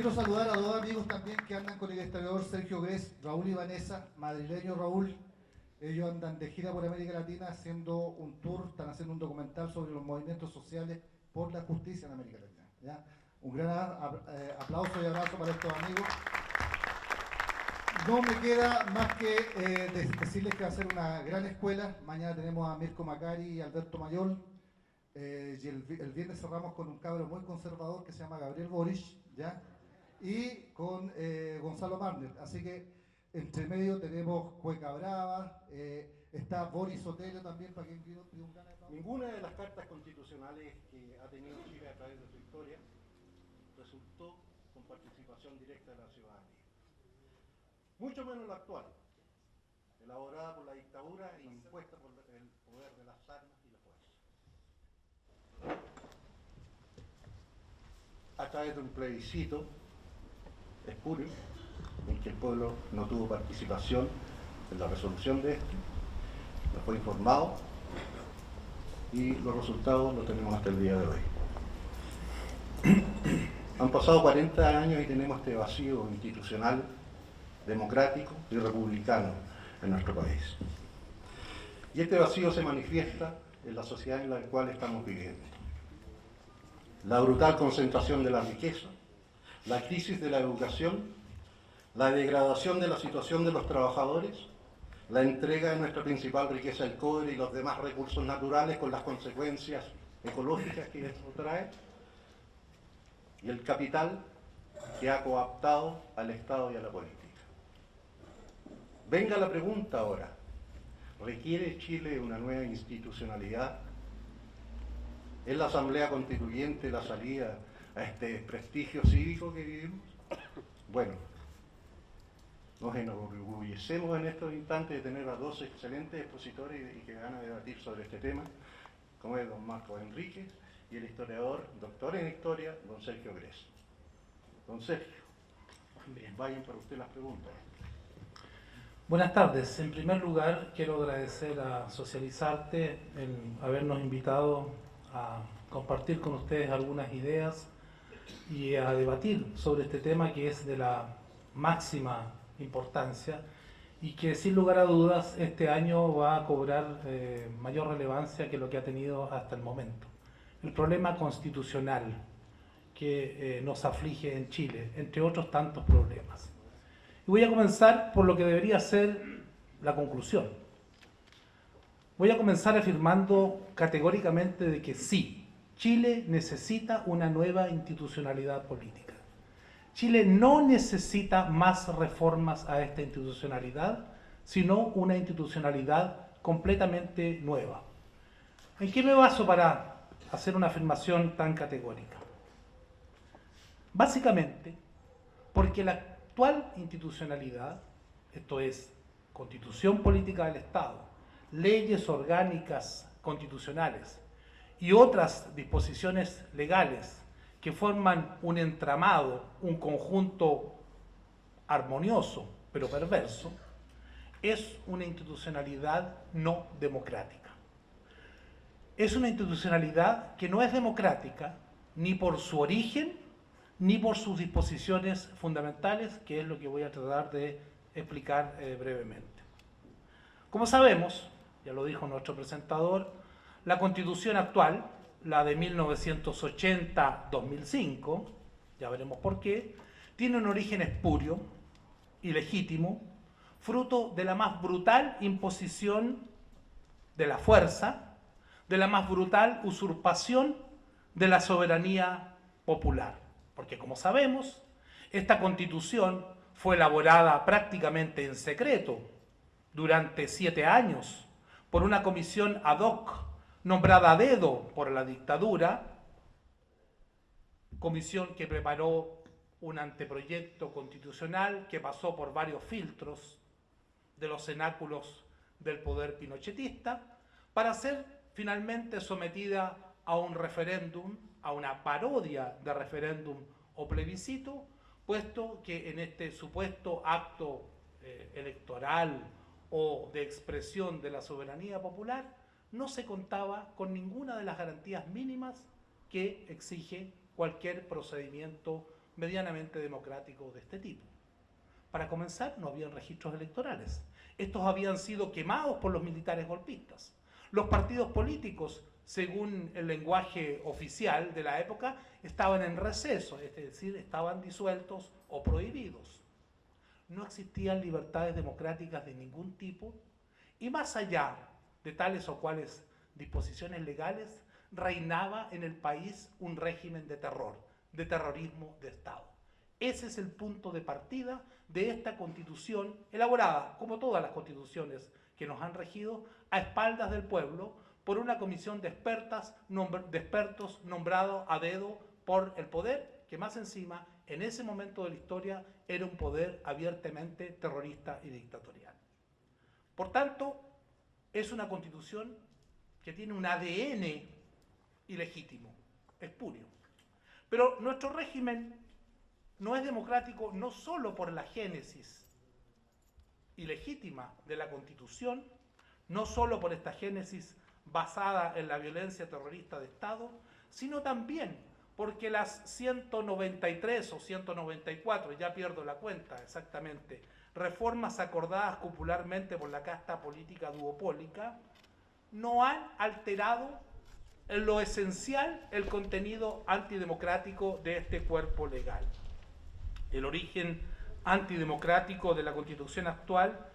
quiero saludar a dos amigos también que andan con el historiador Sergio Gres, Raúl y Vanessa, madrileño Raúl. Ellos andan de gira por América Latina haciendo un tour, están haciendo un documental sobre los movimientos sociales por la justicia en América Latina. ¿Ya? Un gran aplauso y abrazo para estos amigos. No me queda más que decirles que va a ser una gran escuela. Mañana tenemos a Mirko Macari y Alberto Mayol. Y el viernes cerramos con un cabro muy conservador que se llama Gabriel Boric, ¿ya? Y con Gonzalo Marner. Así que entre medio tenemos Cueca Brava, está Boris Sotelo también, para quien pide un gran aplauso. Ninguna de las cartas constitucionales que ha tenido Chile a través de su historia resultó con participación directa de la ciudadanía. Mucho menos la actual, elaborada por la dictadura e impuesta por el poder de las armas y la fuerza. A través de un plebiscito espurio, en que el pueblo no tuvo participación en la resolución de este, no fue informado y los resultados los tenemos hasta el día de hoy. Han pasado 40 años y tenemos este vacío institucional, democrático y republicano en nuestro país. Y este vacío se manifiesta en la sociedad en la cual estamos viviendo. La brutal concentración de la riqueza, la crisis de la educación, la degradación de la situación de los trabajadores, la entrega de nuestra principal riqueza, el cobre y los demás recursos naturales con las consecuencias ecológicas que esto trae, y el capital que ha cooptado al Estado y a la política. Venga la pregunta ahora, ¿requiere Chile una nueva institucionalidad? ¿Es la Asamblea Constituyente la salida a este desprestigio cívico que vivimos? Bueno, nos enorgullecemos en estos instantes de tener a dos excelentes expositores y que van a debatir sobre este tema, como es don Marcos Enríquez y el historiador, doctor en historia, don Sergio Gres. Don Sergio, vayan para usted las preguntas. Buenas tardes. En primer lugar, quiero agradecer a Socializarte el habernos invitado a compartir con ustedes algunas ideas y a debatir sobre este tema que es de la máxima importancia y que sin lugar a dudas este año va a cobrar mayor relevancia que lo que ha tenido hasta el momento. El problema constitucional que nos aflige en Chile, entre otros tantos problemas. Y voy a comenzar por lo que debería ser la conclusión. Voy a comenzar afirmando categóricamente de que sí, Chile necesita una nueva institucionalidad política. Chile no necesita más reformas a esta institucionalidad, sino una institucionalidad completamente nueva. ¿En qué me baso para hacer una afirmación tan categórica? Básicamente, porque la actual institucionalidad, esto es, Constitución Política del Estado, leyes orgánicas constitucionales y otras disposiciones legales que forman un entramado, un conjunto armonioso pero perverso, es una institucionalidad no democrática. Es una institucionalidad que no es democrática ni por su origen ni por sus disposiciones fundamentales, que es lo que voy a tratar de explicar brevemente. Como sabemos, ya lo dijo nuestro presentador, la Constitución actual, la de 1980-2005, ya veremos por qué, tiene un origen espurio, ilegítimo, fruto de la más brutal imposición de la fuerza, de la más brutal usurpación de la soberanía popular. Porque como sabemos, esta Constitución fue elaborada prácticamente en secreto durante 7 años por una comisión ad hoc nombrada a dedo por la dictadura, comisión que preparó un anteproyecto constitucional que pasó por varios filtros de los cenáculos del poder pinochetista para ser finalmente sometida a un referéndum, a una parodia de referéndum o plebiscito, puesto que en este supuesto acto electoral o de expresión de la soberanía popular no se contaba con ninguna de las garantías mínimas que exige cualquier procedimiento medianamente democráticos de este tipo. Para comenzar, no habían registros electorales. Estos habían sido quemados por los militares golpistas. Los partidos políticos, según el lenguaje oficial de la época, estaban en receso, es decir, estaban disueltos o prohibidos. No existían libertades democráticas de ningún tipo y más allá de tales o cuales disposiciones legales, reinaba en el país un régimen de terror, de terrorismo de Estado. Ese es el punto de partida de esta constitución elaborada, como todas las constituciones que nos han regido, a espaldas del pueblo, por una comisión de expertos nombrados a dedo por el poder, que más encima, en ese momento de la historia, era un poder abiertamente terrorista y dictatorial. Por tanto, es una constitución que tiene un ADN ilegítimo, espurio. Pero nuestro régimen no es democrático no solo por la génesis ilegítima de la Constitución, no solo por esta génesis basada en la violencia terrorista de Estado, sino también porque las 193 o 194, ya pierdo la cuenta exactamente, reformas acordadas popularmente por la casta política duopólica, no han alterado en lo esencial el contenido antidemocrático de este cuerpo legal. El origen antidemocrático de la Constitución actual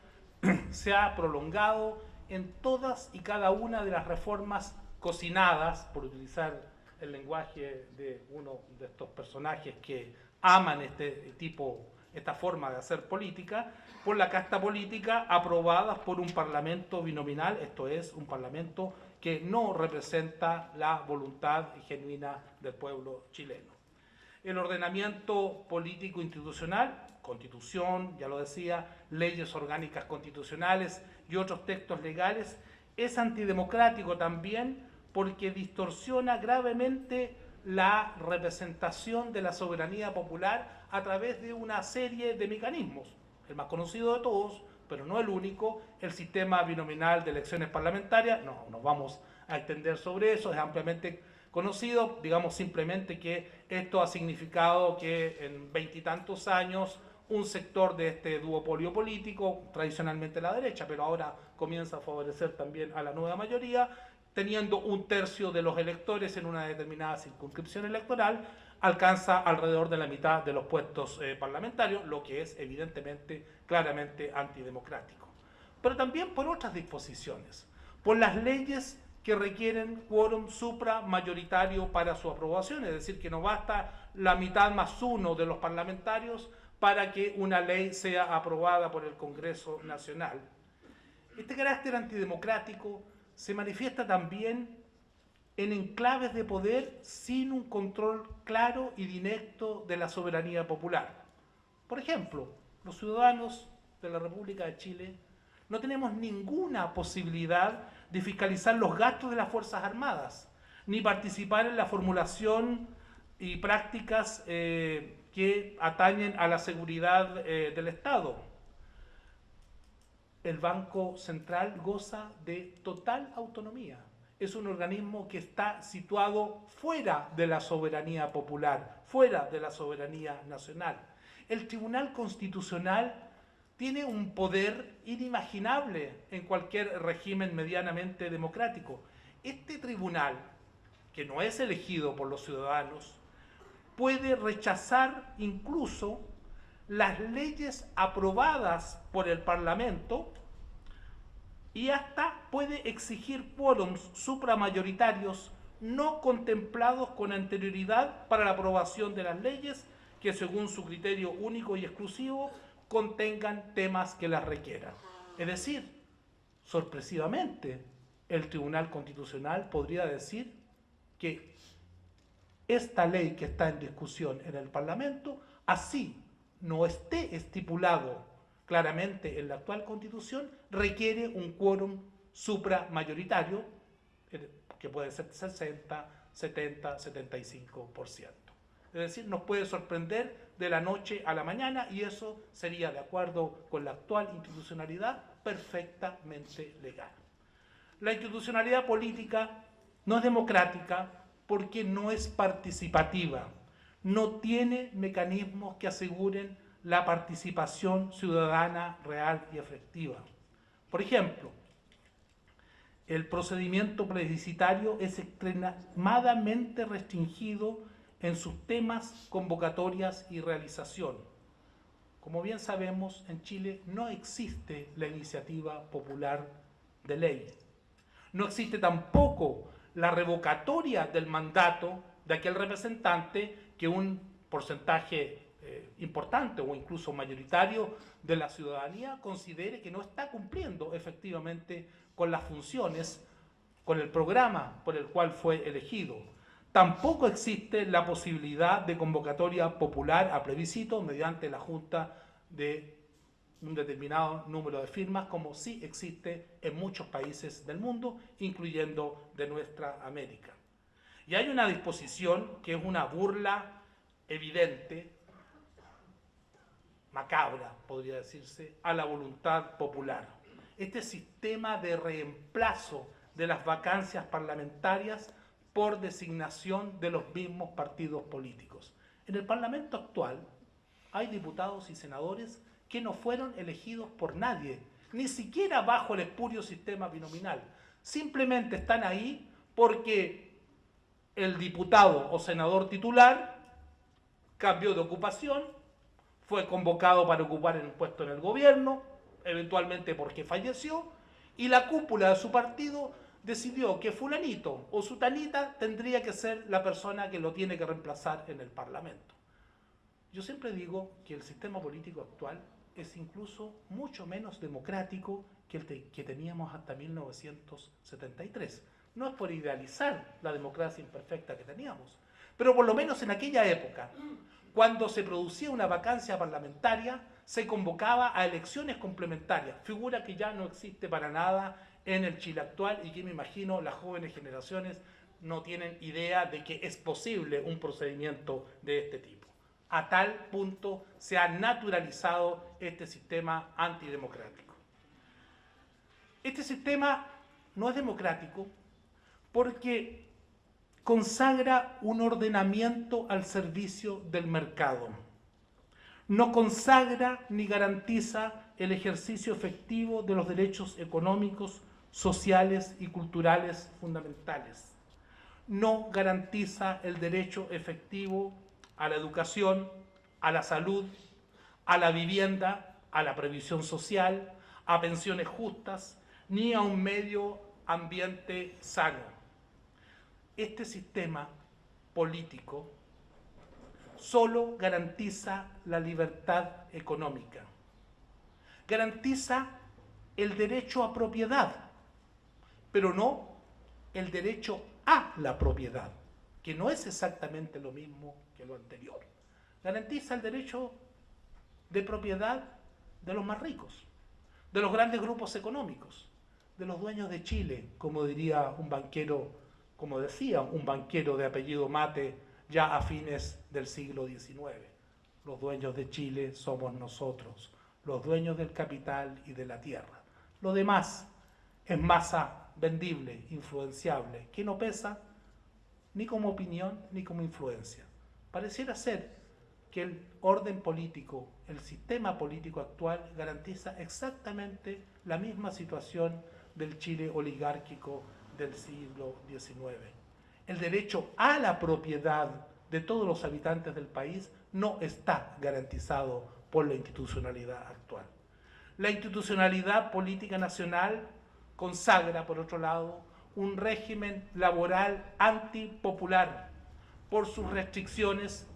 se ha prolongado en todas y cada una de las reformas cocinadas, por utilizar el lenguaje de uno de estos personajes que aman esta forma de hacer política, por la casta política, aprobadas por un parlamento binominal, esto es, un parlamento que no representa la voluntad genuina del pueblo chileno. El ordenamiento político institucional, constitución, ya lo decía, leyes orgánicas constitucionales y otros textos legales, es antidemocrático también porque distorsiona gravemente la representación de la soberanía popular a través de una serie de mecanismos. El más conocido de todos, pero no el único, el sistema binominal de elecciones parlamentarias. No nos vamos a extender sobre eso, es ampliamente conocido. Digamos simplemente que esto ha significado que en veintitantos años un sector de este duopolio político, tradicionalmente la derecha, pero ahora comienza a favorecer también a la nueva mayoría, teniendo un tercio de los electores en una determinada circunscripción electoral, alcanza alrededor de la mitad de los puestos parlamentarios, lo que es evidentemente, claramente antidemocrático. Pero también por otras disposiciones, por las leyes que requieren quórum supramayoritario para su aprobación, es decir, que no basta la mitad más uno de los parlamentarios para que una ley sea aprobada por el Congreso Nacional. Este carácter antidemocrático se manifiesta también en enclaves de poder sin un control claro y directo de la soberanía popular. Por ejemplo, los ciudadanos de la República de Chile no tenemos ninguna posibilidad de fiscalizar los gastos de las Fuerzas Armadas, ni participar en la formulación y prácticas que atañen a la seguridad del Estado. El Banco Central goza de total autonomía. Es un organismo que está situado fuera de la soberanía popular, fuera de la soberanía nacional. El Tribunal Constitucional tiene un poder inimaginable en cualquier régimen medianamente democrático. Este tribunal, que no es elegido por los ciudadanos, puede rechazar incluso las leyes aprobadas por el Parlamento y hasta puede exigir quórums supramayoritarios no contemplados con anterioridad para la aprobación de las leyes que, según su criterio único y exclusivo, contengan temas que las requieran. Es decir, sorpresivamente, el Tribunal Constitucional podría decir que esta ley que está en discusión en el Parlamento, así no esté estipulado claramente en la actual Constitución, requiere un quórum supramayoritario, que puede ser 60, 70, 75%. Es decir, nos puede sorprender de la noche a la mañana y eso sería, de acuerdo con la actual institucionalidad, perfectamente legal. La institucionalidad política no es democrática porque no es participativa, no tiene mecanismos que aseguren la participación ciudadana real y efectiva. Por ejemplo, el procedimiento plebiscitario es extremadamente restringido en sus temas, convocatorias y realización. Como bien sabemos, en Chile no existe la iniciativa popular de ley. No existe tampoco la revocatoria del mandato de aquel representante que un porcentaje importante o incluso mayoritario de la ciudadanía considere que no está cumpliendo efectivamente con las funciones, con el programa por el cual fue elegido. Tampoco existe la posibilidad de convocatoria popular a plebiscito mediante la junta de un determinado número de firmas, como sí existe en muchos países del mundo, incluyendo de nuestra América. Y hay una disposición que es una burla evidente, macabra, podría decirse, a la voluntad popular. Este sistema de reemplazo de las vacancias parlamentarias por designación de los mismos partidos políticos. En el Parlamento actual hay diputados y senadores que no fueron elegidos por nadie, ni siquiera bajo el espurio sistema binominal. Simplemente están ahí porque el diputado o senador titular cambió de ocupación, fue convocado para ocupar un puesto en el gobierno, eventualmente porque falleció, y la cúpula de su partido decidió que fulanito o sutanita tendría que ser la persona que lo tiene que reemplazar en el Parlamento. Yo siempre digo que el sistema político actual es incluso mucho menos democrático que el que teníamos hasta 1973. No es por idealizar la democracia imperfecta que teníamos, pero por lo menos en aquella época, cuando se producía una vacancia parlamentaria, se convocaba a elecciones complementarias, figura que ya no existe para nada en el Chile actual y que me imagino las jóvenes generaciones no tienen idea de que es posible un procedimiento de este tipo. A tal punto se ha naturalizado este sistema antidemocrático. Este sistema no es democrático porque consagra un ordenamiento al servicio del mercado. No consagra ni garantiza el ejercicio efectivo de los derechos económicos, sociales y culturales fundamentales. No garantiza el derecho efectivo a la educación, a la salud, a la vivienda, a la previsión social, a pensiones justas, ni a un medio ambiente sano. Este sistema político solo garantiza la libertad económica, garantiza el derecho a propiedad, pero no el derecho a la propiedad, que no es exactamente lo mismo que lo anterior. Garantiza el derecho de propiedad de los más ricos, de los grandes grupos económicos, de los dueños de Chile, como diría un banquero, como decía un banquero de apellido Mate ya a fines del siglo XIX. Los dueños de Chile somos nosotros, los dueños del capital y de la tierra. Lo demás es masa vendible, influenciable, que no pesa ni como opinión ni como influencia. Pareciera ser que el orden político, el sistema político actual garantiza exactamente la misma situación del Chile oligárquico del siglo XIX. El derecho a la propiedad de todos los habitantes del país no está garantizado por la institucionalidad actual. La institucionalidad política nacional consagra, por otro lado, un régimen laboral antipopular por sus restricciones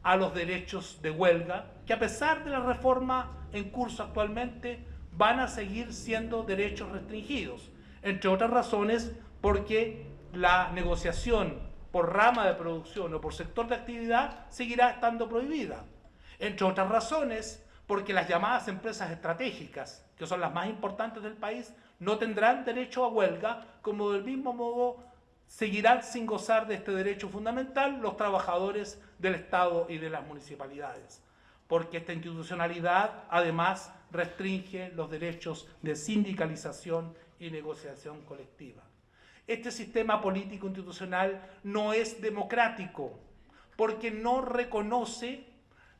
a los derechos de huelga, que a pesar de la reforma en curso actualmente, van a seguir siendo derechos restringidos, entre otras razones porque la negociación por rama de producción o por sector de actividad seguirá estando prohibida, entre otras razones porque las llamadas empresas estratégicas, que son las más importantes del país, no tendrán derecho a huelga, como del mismo modo seguirán sin gozar de este derecho fundamental los trabajadores del Estado y de las municipalidades, porque esta institucionalidad además restringe los derechos de sindicalización y negociación colectiva. Este sistema político institucional no es democrático, porque no reconoce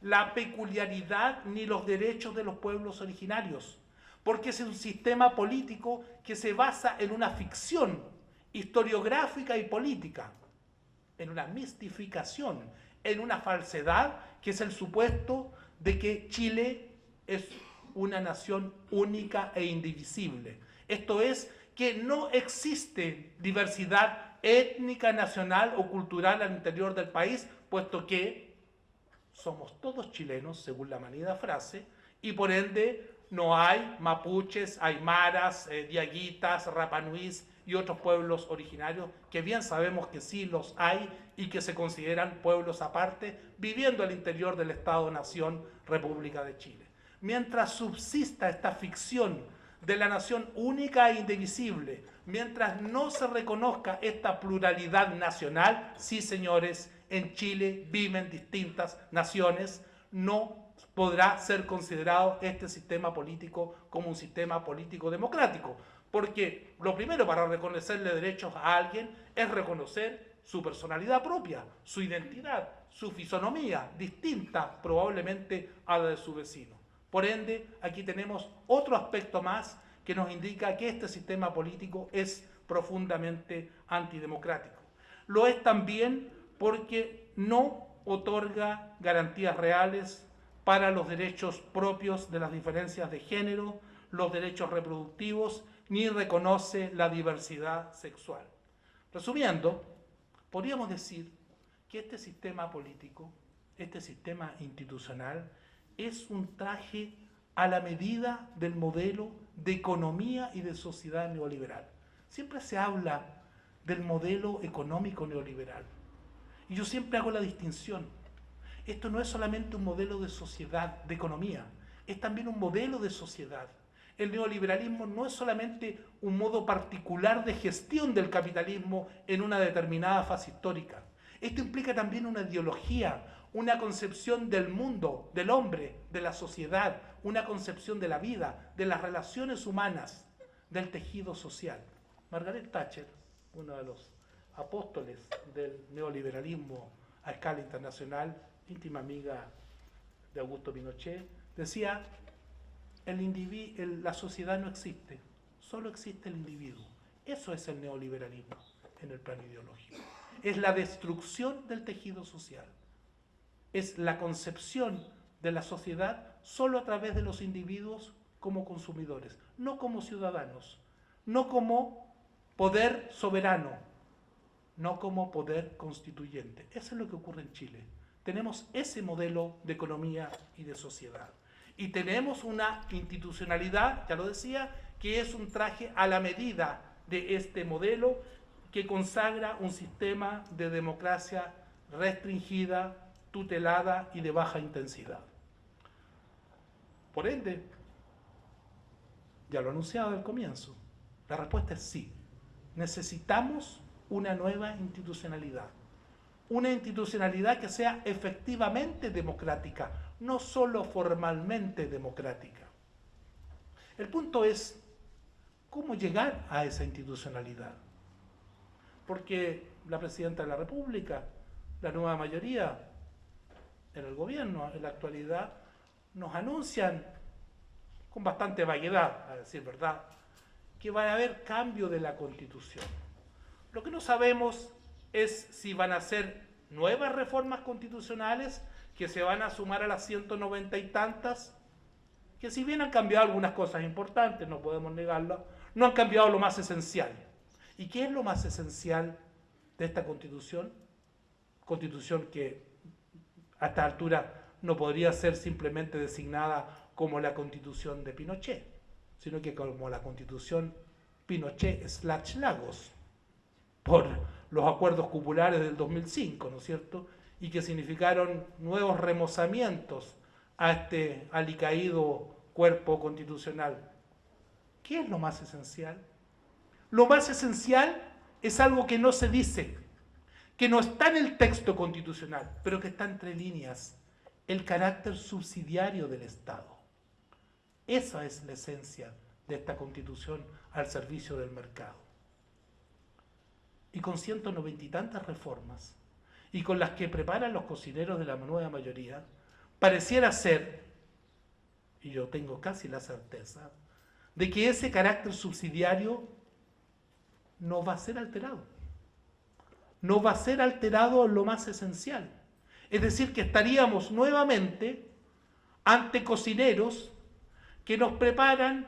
la peculiaridad ni los derechos de los pueblos originarios, porque es un sistema político que se basa en una ficción historiográfica y política, en una mistificación, en una falsedad que es el supuesto de que Chile es una nación única e indivisible. Esto es, que no existe diversidad étnica, nacional o cultural al interior del país, puesto que somos todos chilenos, según la manida frase, y por ende no hay mapuches, aymaras, diaguitas, rapanúis y otros pueblos originarios, que bien sabemos que sí los hay y que se consideran pueblos aparte, viviendo al interior del Estado-Nación República de Chile. Mientras subsista esta ficción de la nación única e indivisible, mientras no se reconozca esta pluralidad nacional, sí, señores, en Chile viven distintas naciones, no podrá ser considerado este sistema político como un sistema político democrático, porque lo primero para reconocerle derechos a alguien es reconocer su personalidad propia, su identidad, su fisonomía, distinta probablemente a la de su vecino. Por ende, aquí tenemos otro aspecto más que nos indica que este sistema político es profundamente antidemocrático. Lo es también porque no otorga garantías reales para los derechos propios de las diferencias de género, los derechos reproductivos, ni reconoce la diversidad sexual. Resumiendo, podríamos decir que este sistema político, este sistema institucional, es un traje a la medida del modelo de economía y de sociedad neoliberal. Siempre se habla del modelo económico neoliberal. Y yo siempre hago la distinción. Esto no es solamente un modelo de sociedad, de economía, es también un modelo de sociedad. El neoliberalismo no es solamente un modo particular de gestión del capitalismo en una determinada fase histórica. Esto implica también una ideología, una concepción del mundo, del hombre, de la sociedad, una concepción de la vida, de las relaciones humanas, del tejido social. Margaret Thatcher, uno de los apóstoles del neoliberalismo a escala internacional, íntima amiga de Augusto Pinochet, decía: la sociedad no existe, solo existe el individuo. Eso es el neoliberalismo en el plano ideológico. Es la destrucción del tejido social. Es la concepción de la sociedad solo a través de los individuos como consumidores, no como ciudadanos, no como poder soberano, no como poder constituyente. Eso es lo que ocurre en Chile. Tenemos ese modelo de economía y de sociedad. Y tenemos una institucionalidad, ya lo decía, que es un traje a la medida de este modelo que consagra un sistema de democracia restringida, tutelada y de baja intensidad. Por ende, ya lo anunciaba al comienzo, la respuesta es sí. Necesitamos una nueva institucionalidad. Una institucionalidad que sea efectivamente democrática, no solo formalmente democrática. El punto es cómo llegar a esa institucionalidad. Porque la Presidenta de la República, la nueva mayoría en el gobierno, en la actualidad, nos anuncian con bastante vaguedad, a decir verdad, que va a haber cambio de la Constitución. Lo que no sabemos es si van a ser nuevas reformas constitucionales que se van a sumar a las 190 y tantas, que si bien han cambiado algunas cosas importantes, no podemos negarlo, no han cambiado lo más esencial. ¿Y qué es lo más esencial de esta Constitución? Constitución que a esta altura no podría ser simplemente designada como la Constitución de Pinochet, sino que como la Constitución Pinochet/Lagos, por los acuerdos cupulares del 2005, ¿no es cierto?, y que significaron nuevos remozamientos a este alicaído cuerpo constitucional. ¿Qué es lo más esencial? Lo más esencial es algo que no se dice, que no está en el texto constitucional, pero que está entre líneas: el carácter subsidiario del Estado. Esa es la esencia de esta Constitución al servicio del mercado. Y con 190 y tantas reformas, y con las que preparan los cocineros de la nueva mayoría, pareciera ser, y yo tengo casi la certeza, de que ese carácter subsidiario no va a ser alterado. No va a ser alterado en lo más esencial. Es decir, que estaríamos nuevamente ante cocineros que nos preparan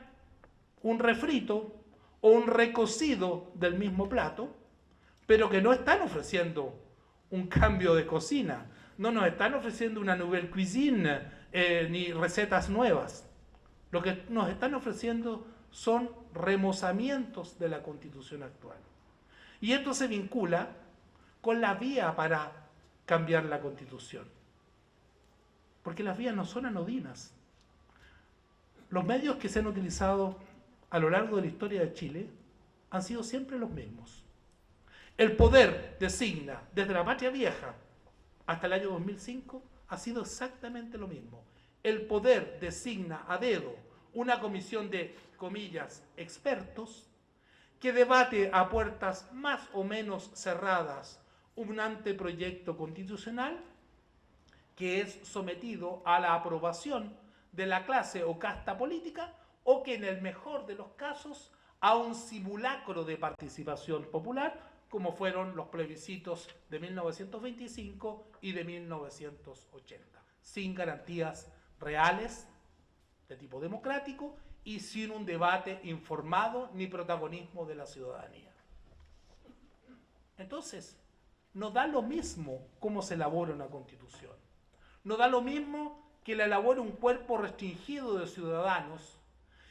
un refrito o un recocido del mismo plato, pero que no están ofreciendo un cambio de cocina, no nos están ofreciendo una nouvelle cuisine ni recetas nuevas. Lo que nos están ofreciendo son remozamientos de la Constitución actual. Y esto se vincula con la vía para cambiar la Constitución. Porque las vías no son anodinas. Los medios que se han utilizado a lo largo de la historia de Chile han sido siempre los mismos. El poder designa, desde la Patria Vieja hasta el año 2005, ha sido exactamente lo mismo. El poder designa a dedo una comisión de, comillas, expertos, que debate a puertas más o menos cerradas un anteproyecto constitucional que es sometido a la aprobación de la clase o casta política, o que en el mejor de los casos a un simulacro de participación popular, como fueron los plebiscitos de 1925 y de 1980, sin garantías reales de tipo democrático y sin un debate informado ni protagonismo de la ciudadanía. Entonces, no da lo mismo cómo se elabora una constitución. No da lo mismo que la elabore un cuerpo restringido de ciudadanos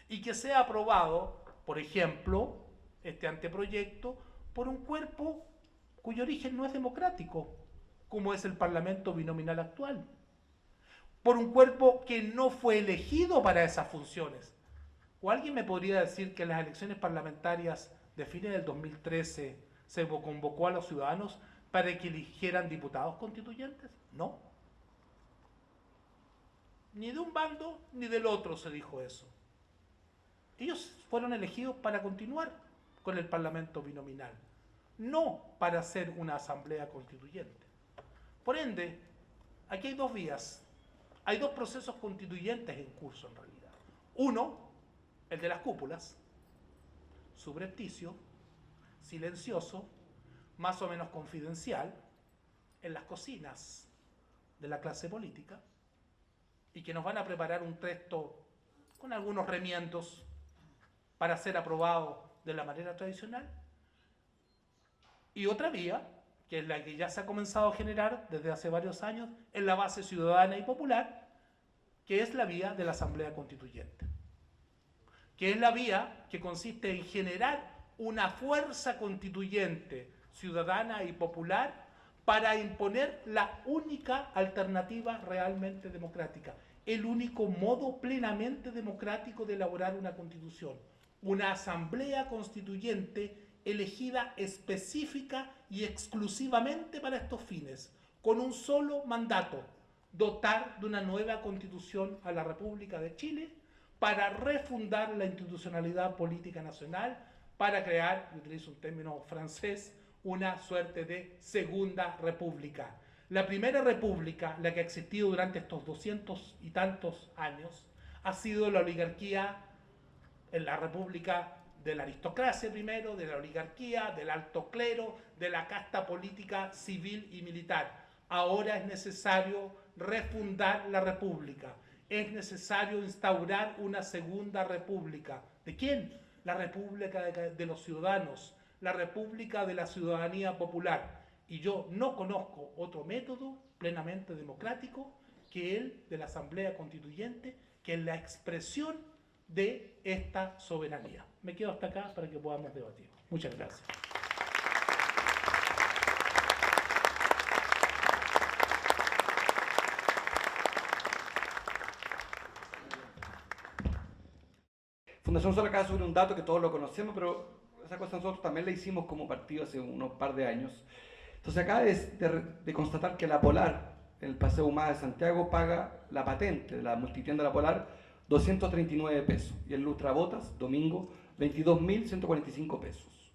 y que sea aprobado, por ejemplo, este anteproyecto, por un cuerpo cuyo origen no es democrático, como es el Parlamento binominal actual, por un cuerpo que no fue elegido para esas funciones. ¿O alguien me podría decir que en las elecciones parlamentarias de fines del 2013 se convocó a los ciudadanos para que eligieran diputados constituyentes? No. Ni de un bando ni del otro se dijo eso. Ellos fueron elegidos para continuar con el Parlamento binominal, no para hacer una asamblea constituyente. Por ende, aquí hay dos vías, hay dos procesos constituyentes en curso en realidad. Uno, el de las cúpulas, subrepticio, silencioso, más o menos confidencial, en las cocinas de la clase política, y que nos van a preparar un texto con algunos remiendos para ser aprobado de la manera tradicional. Y otra vía, que es la que ya se ha comenzado a generar desde hace varios años en la base ciudadana y popular, que es la vía de la Asamblea Constituyente, que es la vía que consiste en generar una fuerza constituyente ciudadana y popular para imponer la única alternativa realmente democrática, el único modo plenamente democrático de elaborar una constitución, una asamblea constituyente elegida específica y exclusivamente para estos fines, con un solo mandato: dotar de una nueva constitución a la República de Chile para refundar la institucionalidad política nacional, para crear, y utilizo un término francés, una suerte de segunda república. La primera república, la que ha existido durante estos 200 y tantos años, ha sido la oligarquía, en la república de la aristocracia primero, de la oligarquía, del alto clero, de la casta política civil y militar. Ahora es necesario refundar la república, es necesario instaurar una segunda república. ¿De quién? La república de los ciudadanos, la república de la ciudadanía popular. Y yo no conozco otro método plenamente democrático que el de la Asamblea Constituyente, que es la expresión de esta soberanía. Me quedo hasta acá para que podamos debatir. Muchas gracias. Fundación Sol acaba de subir un dato que todos lo conocemos, pero esa cosa nosotros también la hicimos como partido hace unos par de años. Entonces acaba de constatar que la Polar, el Paseo Humada de Santiago, paga la patente de la multitienda La Polar 239 pesos, y el Lustrabotas, domingo, 22.145 pesos.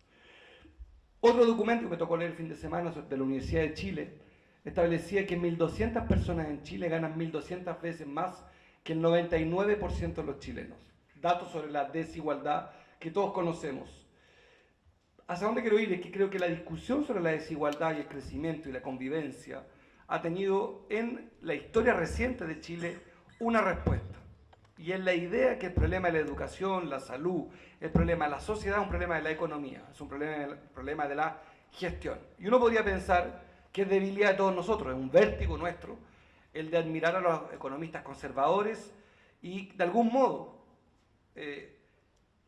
Otro documento que me tocó leer el fin de semana de la Universidad de Chile establecía que 1.200 personas en Chile ganan 1.200 veces más que el 99% de los chilenos. Datos sobre la desigualdad que todos conocemos. ¿Hacia dónde quiero ir? Es que creo que la discusión sobre la desigualdad y el crecimiento y la convivencia ha tenido en la historia reciente de Chile una respuesta. Y es la idea que el problema de la educación, la salud, el problema de la sociedad es un problema de la economía, es un problema de la gestión. Y uno podría pensar que es debilidad de todos nosotros, es un vértigo nuestro, el de admirar a los economistas conservadores y de algún modo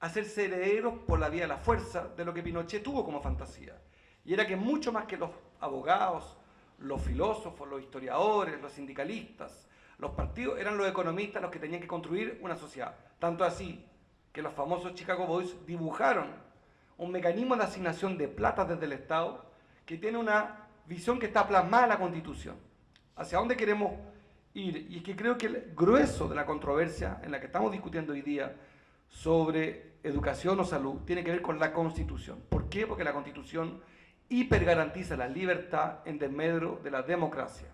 hacerse herederos por la vía de la fuerza de lo que Pinochet tuvo como fantasía. Y era que mucho más que los abogados, los filósofos, los historiadores, los sindicalistas, los partidos, eran los economistas los que tenían que construir una sociedad. Tanto así que los famosos Chicago Boys dibujaron un mecanismo de asignación de plata desde el Estado que tiene una visión que está plasmada en la Constitución. ¿Hacia dónde queremos ir? Y es que creo que el grueso de la controversia en la que estamos discutiendo hoy día sobre educación o salud tiene que ver con la Constitución. ¿Por qué? Porque la Constitución hipergarantiza la libertad en desmedro de la democracia.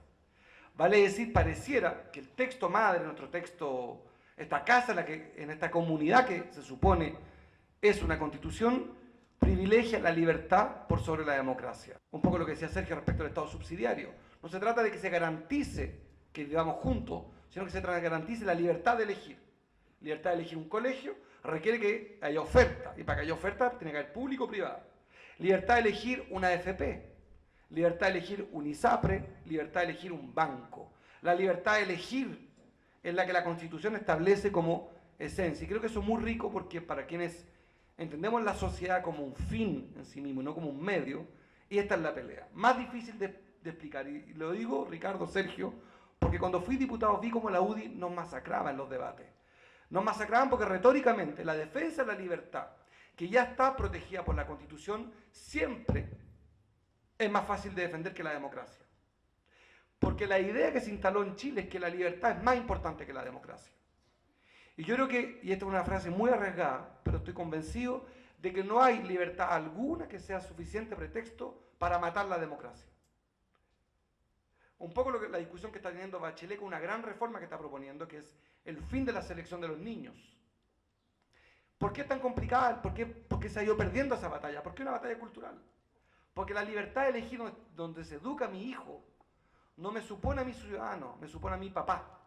Vale decir, pareciera que el texto madre, nuestro texto, esta casa en esta comunidad que se supone es una Constitución, privilegia la libertad por sobre la democracia. Un poco lo que decía Sergio respecto al Estado subsidiario. No se trata de que se garantice que vivamos juntos, sino que se trata de que garantice la libertad de elegir. Libertad de elegir un colegio requiere que haya oferta, y para que haya oferta tiene que haber público o privado. Libertad de elegir una AFP, libertad de elegir un ISAPRE, libertad de elegir un banco. La libertad de elegir es la que la Constitución establece como esencia. Y creo que eso es muy rico porque para quienes entendemos la sociedad como un fin en sí mismo, no como un medio, y esta es la pelea. Más difícil de explicar, y lo digo, Ricardo, Sergio, porque cuando fui diputado vi cómo la UDI nos masacraba en los debates. Nos masacraban porque retóricamente la defensa de la libertad, que ya está protegida por la Constitución, siempre es más fácil de defender que la democracia. Porque la idea que se instaló en Chile es que la libertad es más importante que la democracia. Y yo creo que, y esta es una frase muy arriesgada, pero estoy convencido de que no hay libertad alguna que sea suficiente pretexto para matar la democracia. Un poco la discusión que está teniendo Bachelet con una gran reforma que está proponiendo, que es el fin de la selección de los niños. ¿Por qué es tan complicada? ¿Por qué se ha ido perdiendo esa batalla? ¿Por qué una batalla cultural? Porque la libertad de elegir donde se educa a mi hijo no me supone a mi ciudadano, me supone a mi papá.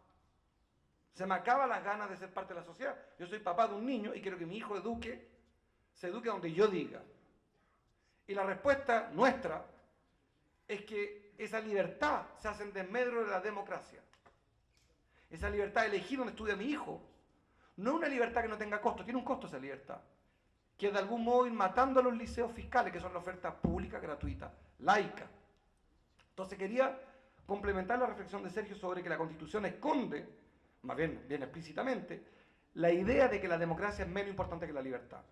Se me acaban las ganas de ser parte de la sociedad. Yo soy papá de un niño y quiero que mi hijo se eduque donde yo diga. Y la respuesta nuestra es que esa libertad se hace en desmedro de la democracia. Esa libertad de elegir donde estudia mi hijo no es una libertad que no tenga costo, tiene un costo esa libertad, que es de algún modo ir matando a los liceos fiscales, que son la oferta pública, gratuita, laica. Entonces quería complementar la reflexión de Sergio sobre que la Constitución esconde, más bien explícitamente, la idea de que la democracia es menos importante que la libertad.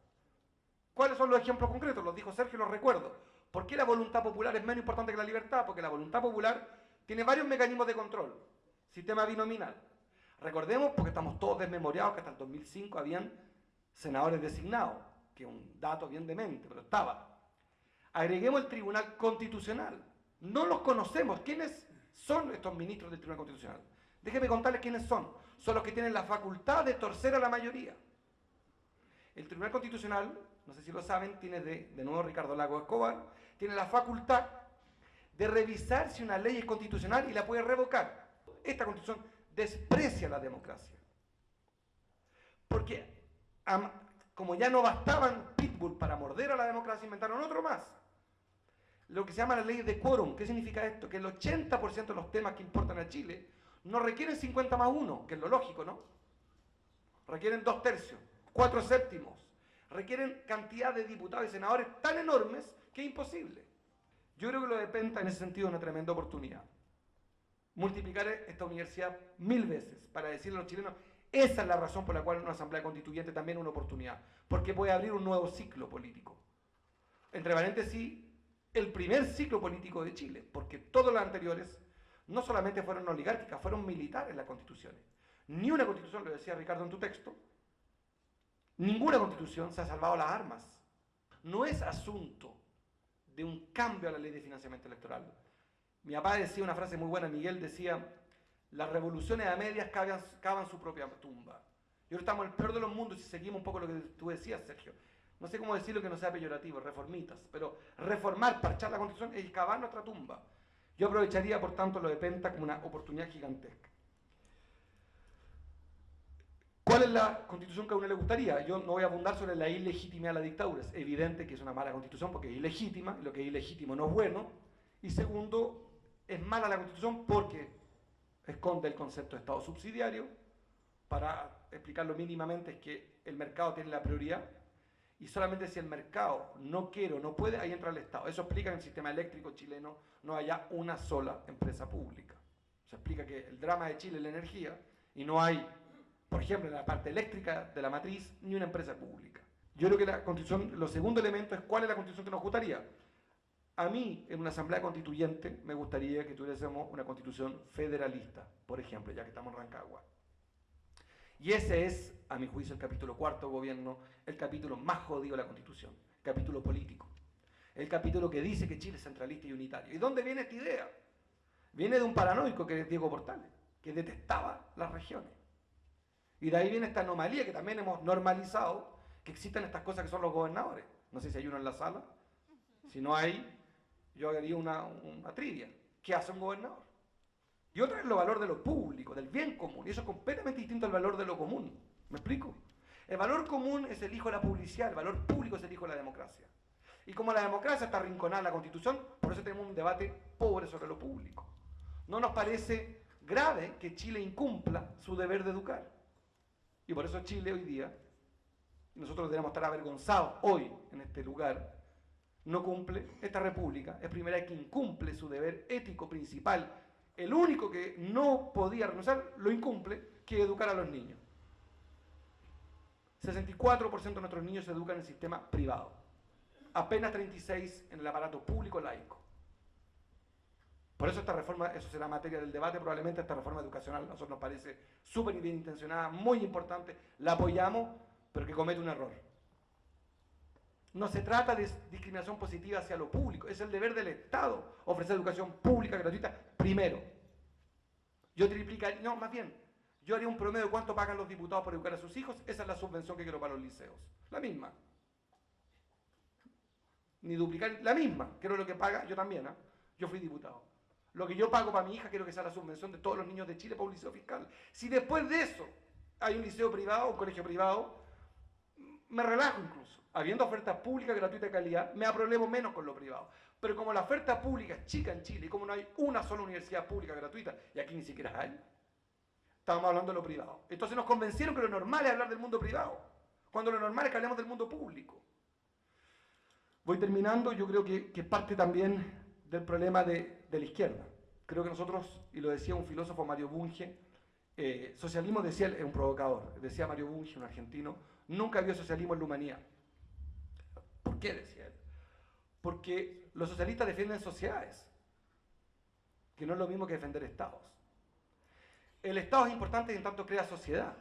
¿Cuáles son los ejemplos concretos? Los dijo Sergio y los recuerdo. ¿Por qué la voluntad popular es menos importante que la libertad? Porque la voluntad popular tiene varios mecanismos de control. Sistema binominal. Recordemos, porque estamos todos desmemoriados, que hasta el 2005 habían senadores designados, que es un dato bien demente, pero estaba. Agreguemos el Tribunal Constitucional. No los conocemos. ¿Quiénes son estos ministros del Tribunal Constitucional? Déjenme contarles quiénes son. Son los que tienen la facultad de torcer a la mayoría. El Tribunal Constitucional, no sé si lo saben, tiene de nuevo Ricardo Lagos Escobar, tiene la facultad de revisar si una ley es constitucional y la puede revocar. Esta Constitución desprecia la democracia. Porque como ya no bastaban pitbull para morder a la democracia, inventaron otro más. Lo que se llama la ley de quórum. ¿Qué significa esto? Que el 80% de los temas que importan a Chile no requieren 50 más 1, que es lo lógico, ¿no? Requieren 2/3, 4/7. Requieren cantidad de diputados y senadores tan enormes que es imposible. Yo creo que lo de Penta en ese sentido es una tremenda oportunidad. Multiplicar esta universidad 1000 veces para decirle a los chilenos, esa es la razón por la cual una asamblea constituyente también es una oportunidad, porque puede abrir un nuevo ciclo político. Entre paréntesis, el primer ciclo político de Chile, porque todos los anteriores no solamente fueron oligárquicas, fueron militares las constituciones. Ni una constitución, lo decía Ricardo en tu texto, ninguna constitución se ha salvado las armas. No es asunto de un cambio a la ley de financiamiento electoral. Mi papá decía una frase muy buena, Miguel decía, las revoluciones a medias cavan su propia tumba. Y ahora estamos en el peor de los mundos, si seguimos un poco lo que tú decías, Sergio. No sé cómo decirlo que no sea peyorativo, reformitas, pero reformar, parchar la Constitución es cavar nuestra tumba. Yo aprovecharía, por tanto, lo de Penta como una oportunidad gigantesca. ¿Cuál es la Constitución que a uno le gustaría? Yo no voy a abundar sobre la ilegitimidad de la dictadura. Es evidente que es una mala Constitución porque es ilegítima, y lo que es ilegítimo no es bueno. Y segundo, es mala la Constitución porque esconde el concepto de Estado subsidiario. Para explicarlo mínimamente, es que el mercado tiene la prioridad y solamente si el mercado no quiere o no puede, ahí entra el Estado. Eso explica que en el sistema eléctrico chileno no haya una sola empresa pública. Se explica que el drama de Chile es la energía y no hay, por ejemplo, en la parte eléctrica de la matriz, ni una empresa pública. Yo creo que la Constitución, lo segundo elemento es cuál es la Constitución que nos gustaría. A mí, en una asamblea constituyente, me gustaría que tuviésemos una Constitución federalista, por ejemplo, ya que estamos en Rancagua. Y ese es, a mi juicio, el capítulo cuarto gobierno, el capítulo más jodido de la Constitución, el capítulo político. El capítulo que dice que Chile es centralista y unitario. ¿Y dónde viene esta idea? Viene de un paranoico que es Diego Portales, que detestaba las regiones. Y de ahí viene esta anomalía que también hemos normalizado, que existen estas cosas que son los gobernadores. No sé si hay uno en la sala. Si no hay, yo haría una trivia. ¿Qué hace un gobernador? Y otra es el valor de lo público, del bien común. Y eso es completamente distinto al valor de lo común. ¿Me explico? El valor común es el hijo de la publicidad, el valor público es el hijo de la democracia. Y como la democracia está arrinconada en la Constitución, por eso tenemos un debate pobre sobre lo público. No nos parece grave que Chile incumpla su deber de educar. Y por eso Chile hoy día, y nosotros debemos estar avergonzados hoy en este lugar, no cumple, esta república es primera vez que incumple su deber ético principal. El único que no podía renunciar lo incumple, que es educar a los niños. 64% de nuestros niños se educan en el sistema privado. Apenas 36% en el aparato público laico. Por eso esta reforma, eso será materia del debate, probablemente esta reforma educacional a nosotros nos parece súper bien intencionada, muy importante, la apoyamos, pero que comete un error. No se trata de discriminación positiva hacia lo público, es el deber del Estado ofrecer educación pública gratuita primero. Yo triplicaría, no, más bien, yo haría un promedio de cuánto pagan los diputados por educar a sus hijos, esa es la subvención que quiero para los liceos, la misma. Ni duplicar, la misma, quiero lo que paga, yo también, ¿eh? Yo fui diputado. Lo que yo pago para mi hija quiero que sea la subvención de todos los niños de Chile para un liceo fiscal. Si después de eso hay un liceo privado, un colegio privado, me relajo incluso. Habiendo oferta pública gratuita de calidad, me problemo menos con lo privado. Pero como la oferta pública es chica en Chile y como no hay una sola universidad pública gratuita, y aquí ni siquiera hay, estábamos hablando de lo privado. Entonces nos convencieron que lo normal es hablar del mundo privado, cuando lo normal es que hablemos del mundo público. Voy terminando, yo creo que parte también del problema de la izquierda. Creo que nosotros, y lo decía un filósofo, Mario Bunge, socialismo, decía él, es un provocador, decía Mario Bunge, un argentino, nunca vio socialismo en la humanidad. ¿Por qué? Decía él. Porque los socialistas defienden sociedades, que no es lo mismo que defender estados. El estado es importante en tanto crea sociedad.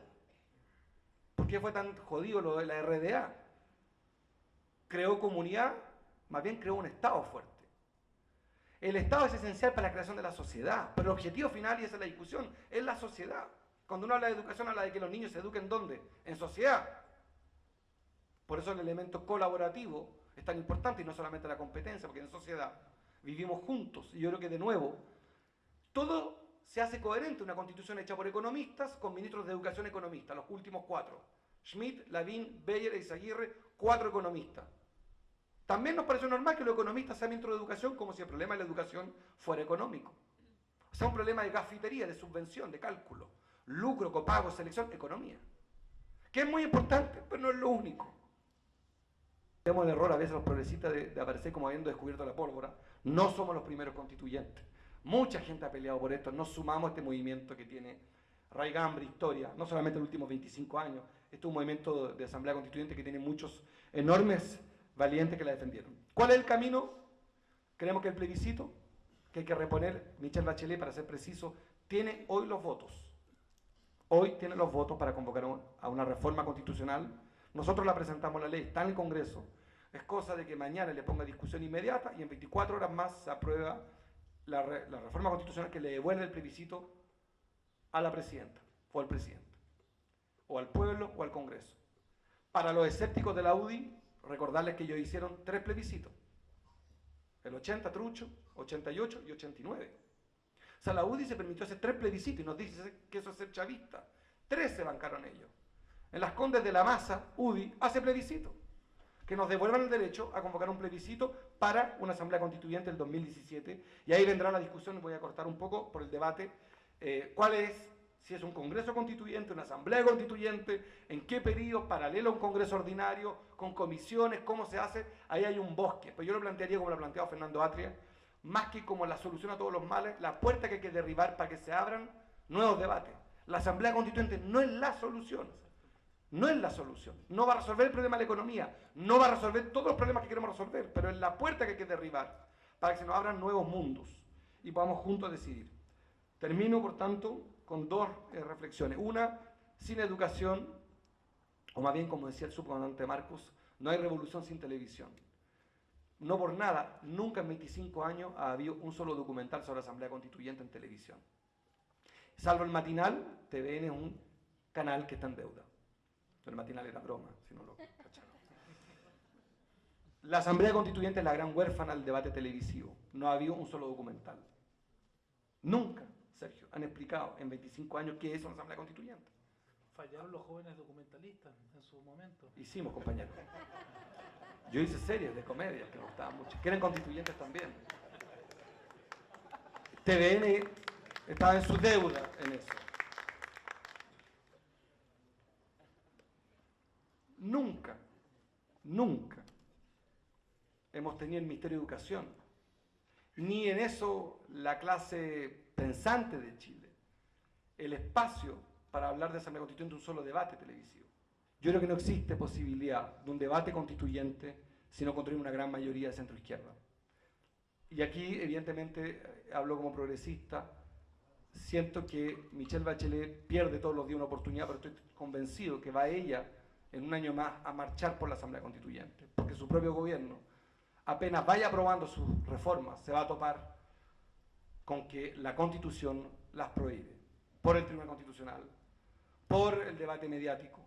¿Por qué fue tan jodido lo de la RDA? Creó comunidad, más bien creó un estado fuerte. El Estado es esencial para la creación de la sociedad, pero el objetivo final, y esa es la discusión, es la sociedad. Cuando uno habla de educación, habla de que los niños se eduquen ¿dónde? En sociedad. Por eso el elemento colaborativo es tan importante y no solamente la competencia, porque en sociedad vivimos juntos. Y yo creo que de nuevo, todo se hace coherente. Una constitución hecha por economistas con ministros de educación economistas, los últimos 4. Schmidt, Lavín, Beyer e Izaguirre, 4 economistas. También nos parece normal que los economistas sean ministros de educación como si el problema de la educación fuera económico. O sea, un problema de gafitería, de subvención, de cálculo. Lucro, copago, selección, economía. Que es muy importante, pero no es lo único. Tenemos el error a veces los progresistas de aparecer como habiendo descubierto la pólvora. No somos los primeros constituyentes. Mucha gente ha peleado por esto. Nos sumamos a este movimiento que tiene raigambre, historia, no solamente en los últimos 25 años. Este es un movimiento de asamblea constituyente que tiene muchos enormes valientes que la defendieron. ¿Cuál es el camino? Creemos que el plebiscito, que hay que reponer, Michelle Bachelet, para ser preciso, tiene hoy los votos. Hoy tiene los votos para convocar a una reforma constitucional. Nosotros la presentamos la ley, está en el Congreso. Es cosa de que mañana le ponga discusión inmediata y en 24 horas más se aprueba la reforma constitucional que le devuelve el plebiscito a la presidenta o al presidente, o al pueblo o al Congreso. Para los escépticos de la UDI, recordarles que ellos hicieron 3 plebiscitos, el 80 trucho, 88 y 89. O sea, la UDI se permitió hacer 3 plebiscitos y nos dice que eso es ser chavista. 3 se bancaron ellos. En Las Condes de la Maza, UDI hace plebiscito, que nos devuelvan el derecho a convocar un plebiscito para una asamblea constituyente del 2017, y ahí vendrá la discusión, y voy a cortar un poco por el debate, cuál es, si es un congreso constituyente, una asamblea constituyente, en qué periodo, paralelo a un congreso ordinario, con comisiones, cómo se hace, ahí hay un bosque. Pero yo lo plantearía como lo ha planteado Fernando Atria, más que como la solución a todos los males, la puerta que hay que derribar para que se abran nuevos debates. La asamblea constituyente no es la solución. No es la solución, no va a resolver el problema de la economía, no va a resolver todos los problemas que queremos resolver, pero es la puerta que hay que derribar para que se nos abran nuevos mundos y podamos juntos decidir. Termino, por tanto, con 2 reflexiones. Una, sin educación, o más bien, como decía el subcomandante Marcos, no hay revolución sin televisión. No por nada, nunca en 25 años ha habido un solo documental sobre la Asamblea Constituyente en televisión. Salvo el matinal, TVN es un canal que está en deuda. El matinal era broma, si no lo cacharon. La Asamblea Constituyente es la gran huérfana del debate televisivo. No ha habido un solo documental. Nunca, Sergio, han explicado en 25 años qué es una Asamblea Constituyente. Fallaron los jóvenes documentalistas en su momento. Hicimos, compañeros. Yo hice series de comedia que me gustaban mucho, que eran constituyentes también. TVN estaba en su deuda en eso. Nunca hemos tenido el Ministerio de Educación, ni en eso la clase pensante de Chile, el espacio para hablar de Asamblea Constituyente, un solo debate televisivo. Yo creo que no existe posibilidad de un debate constituyente si no construimos una gran mayoría de centro-izquierda. Y aquí, evidentemente, hablo como progresista, siento que Michelle Bachelet pierde todos los días una oportunidad, pero estoy convencido que va ella en un año más a marchar por la Asamblea Constituyente, porque su propio gobierno, apenas vaya aprobando sus reformas, se va a topar con que la Constitución las prohíbe, por el Tribunal Constitucional, por el debate mediático,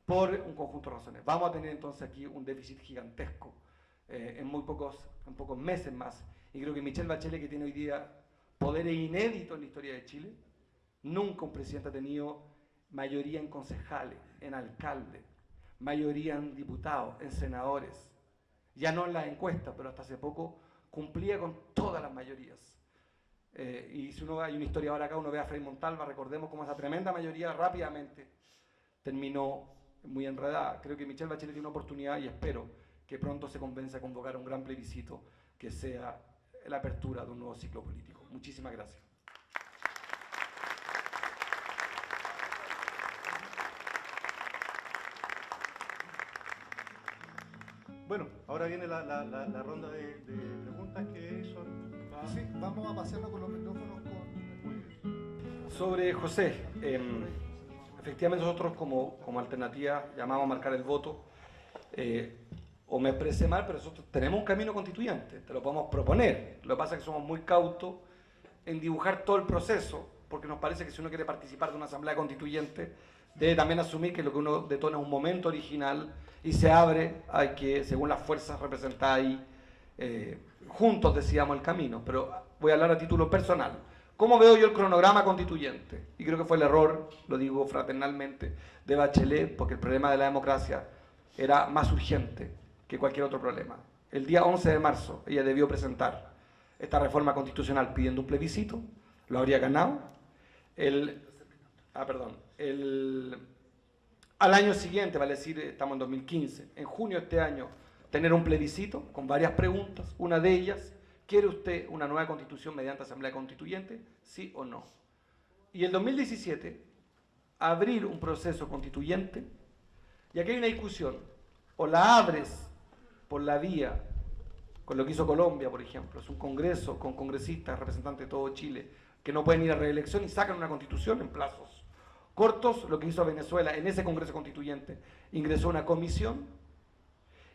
por un conjunto de razones. Vamos a tener entonces aquí un déficit gigantesco en pocos meses más, y creo que Michelle Bachelet, que tiene hoy día poderes inéditos en la historia de Chile, nunca un presidente ha tenido mayoría en concejales, en alcaldes, mayoría en diputados, en senadores, ya no en las encuestas, pero hasta hace poco cumplía con todas las mayorías. Y si uno hay una historia ahora acá, uno ve a Frei Montalva, recordemos cómo esa tremenda mayoría rápidamente terminó muy enredada. Creo que Michelle Bachelet tiene una oportunidad y espero que pronto se convenza a convocar un gran plebiscito que sea la apertura de un nuevo ciclo político. Muchísimas gracias. Bueno, ahora viene la ronda de preguntas que son... Sí, vamos a pasarlo con los micrófonos con... Sobre José, efectivamente nosotros como alternativa llamamos a marcar el voto, o me expresé mal, pero nosotros tenemos un camino constituyente, te lo podemos proponer. Lo que pasa es que somos muy cautos en dibujar todo el proceso, porque nos parece que si uno quiere participar de una asamblea constituyente, debe también asumir que lo que uno detona es un momento original y se abre a que, según las fuerzas representadas ahí, juntos decidamos el camino. Pero voy a hablar a título personal. ¿Cómo veo yo el cronograma constituyente? Y creo que fue el error, lo digo fraternalmente, de Bachelet, porque el problema de la democracia era más urgente que cualquier otro problema. El día 11 de marzo ella debió presentar esta reforma constitucional pidiendo un plebiscito, lo habría ganado. Al año siguiente, vale decir, estamos en 2015, en junio de este año, tener un plebiscito con varias preguntas. Una de ellas, ¿quiere usted una nueva constitución mediante asamblea constituyente? ¿Sí o no? Y el 2017, abrir un proceso constituyente, y aquí hay una discusión, o la abres por la vía, con lo que hizo Colombia, por ejemplo, es un congreso con congresistas, representantes de todo Chile, que no pueden ir a reelección y sacan una constitución en plazos cortos. Lo que hizo Venezuela en ese congreso constituyente, ingresó una comisión,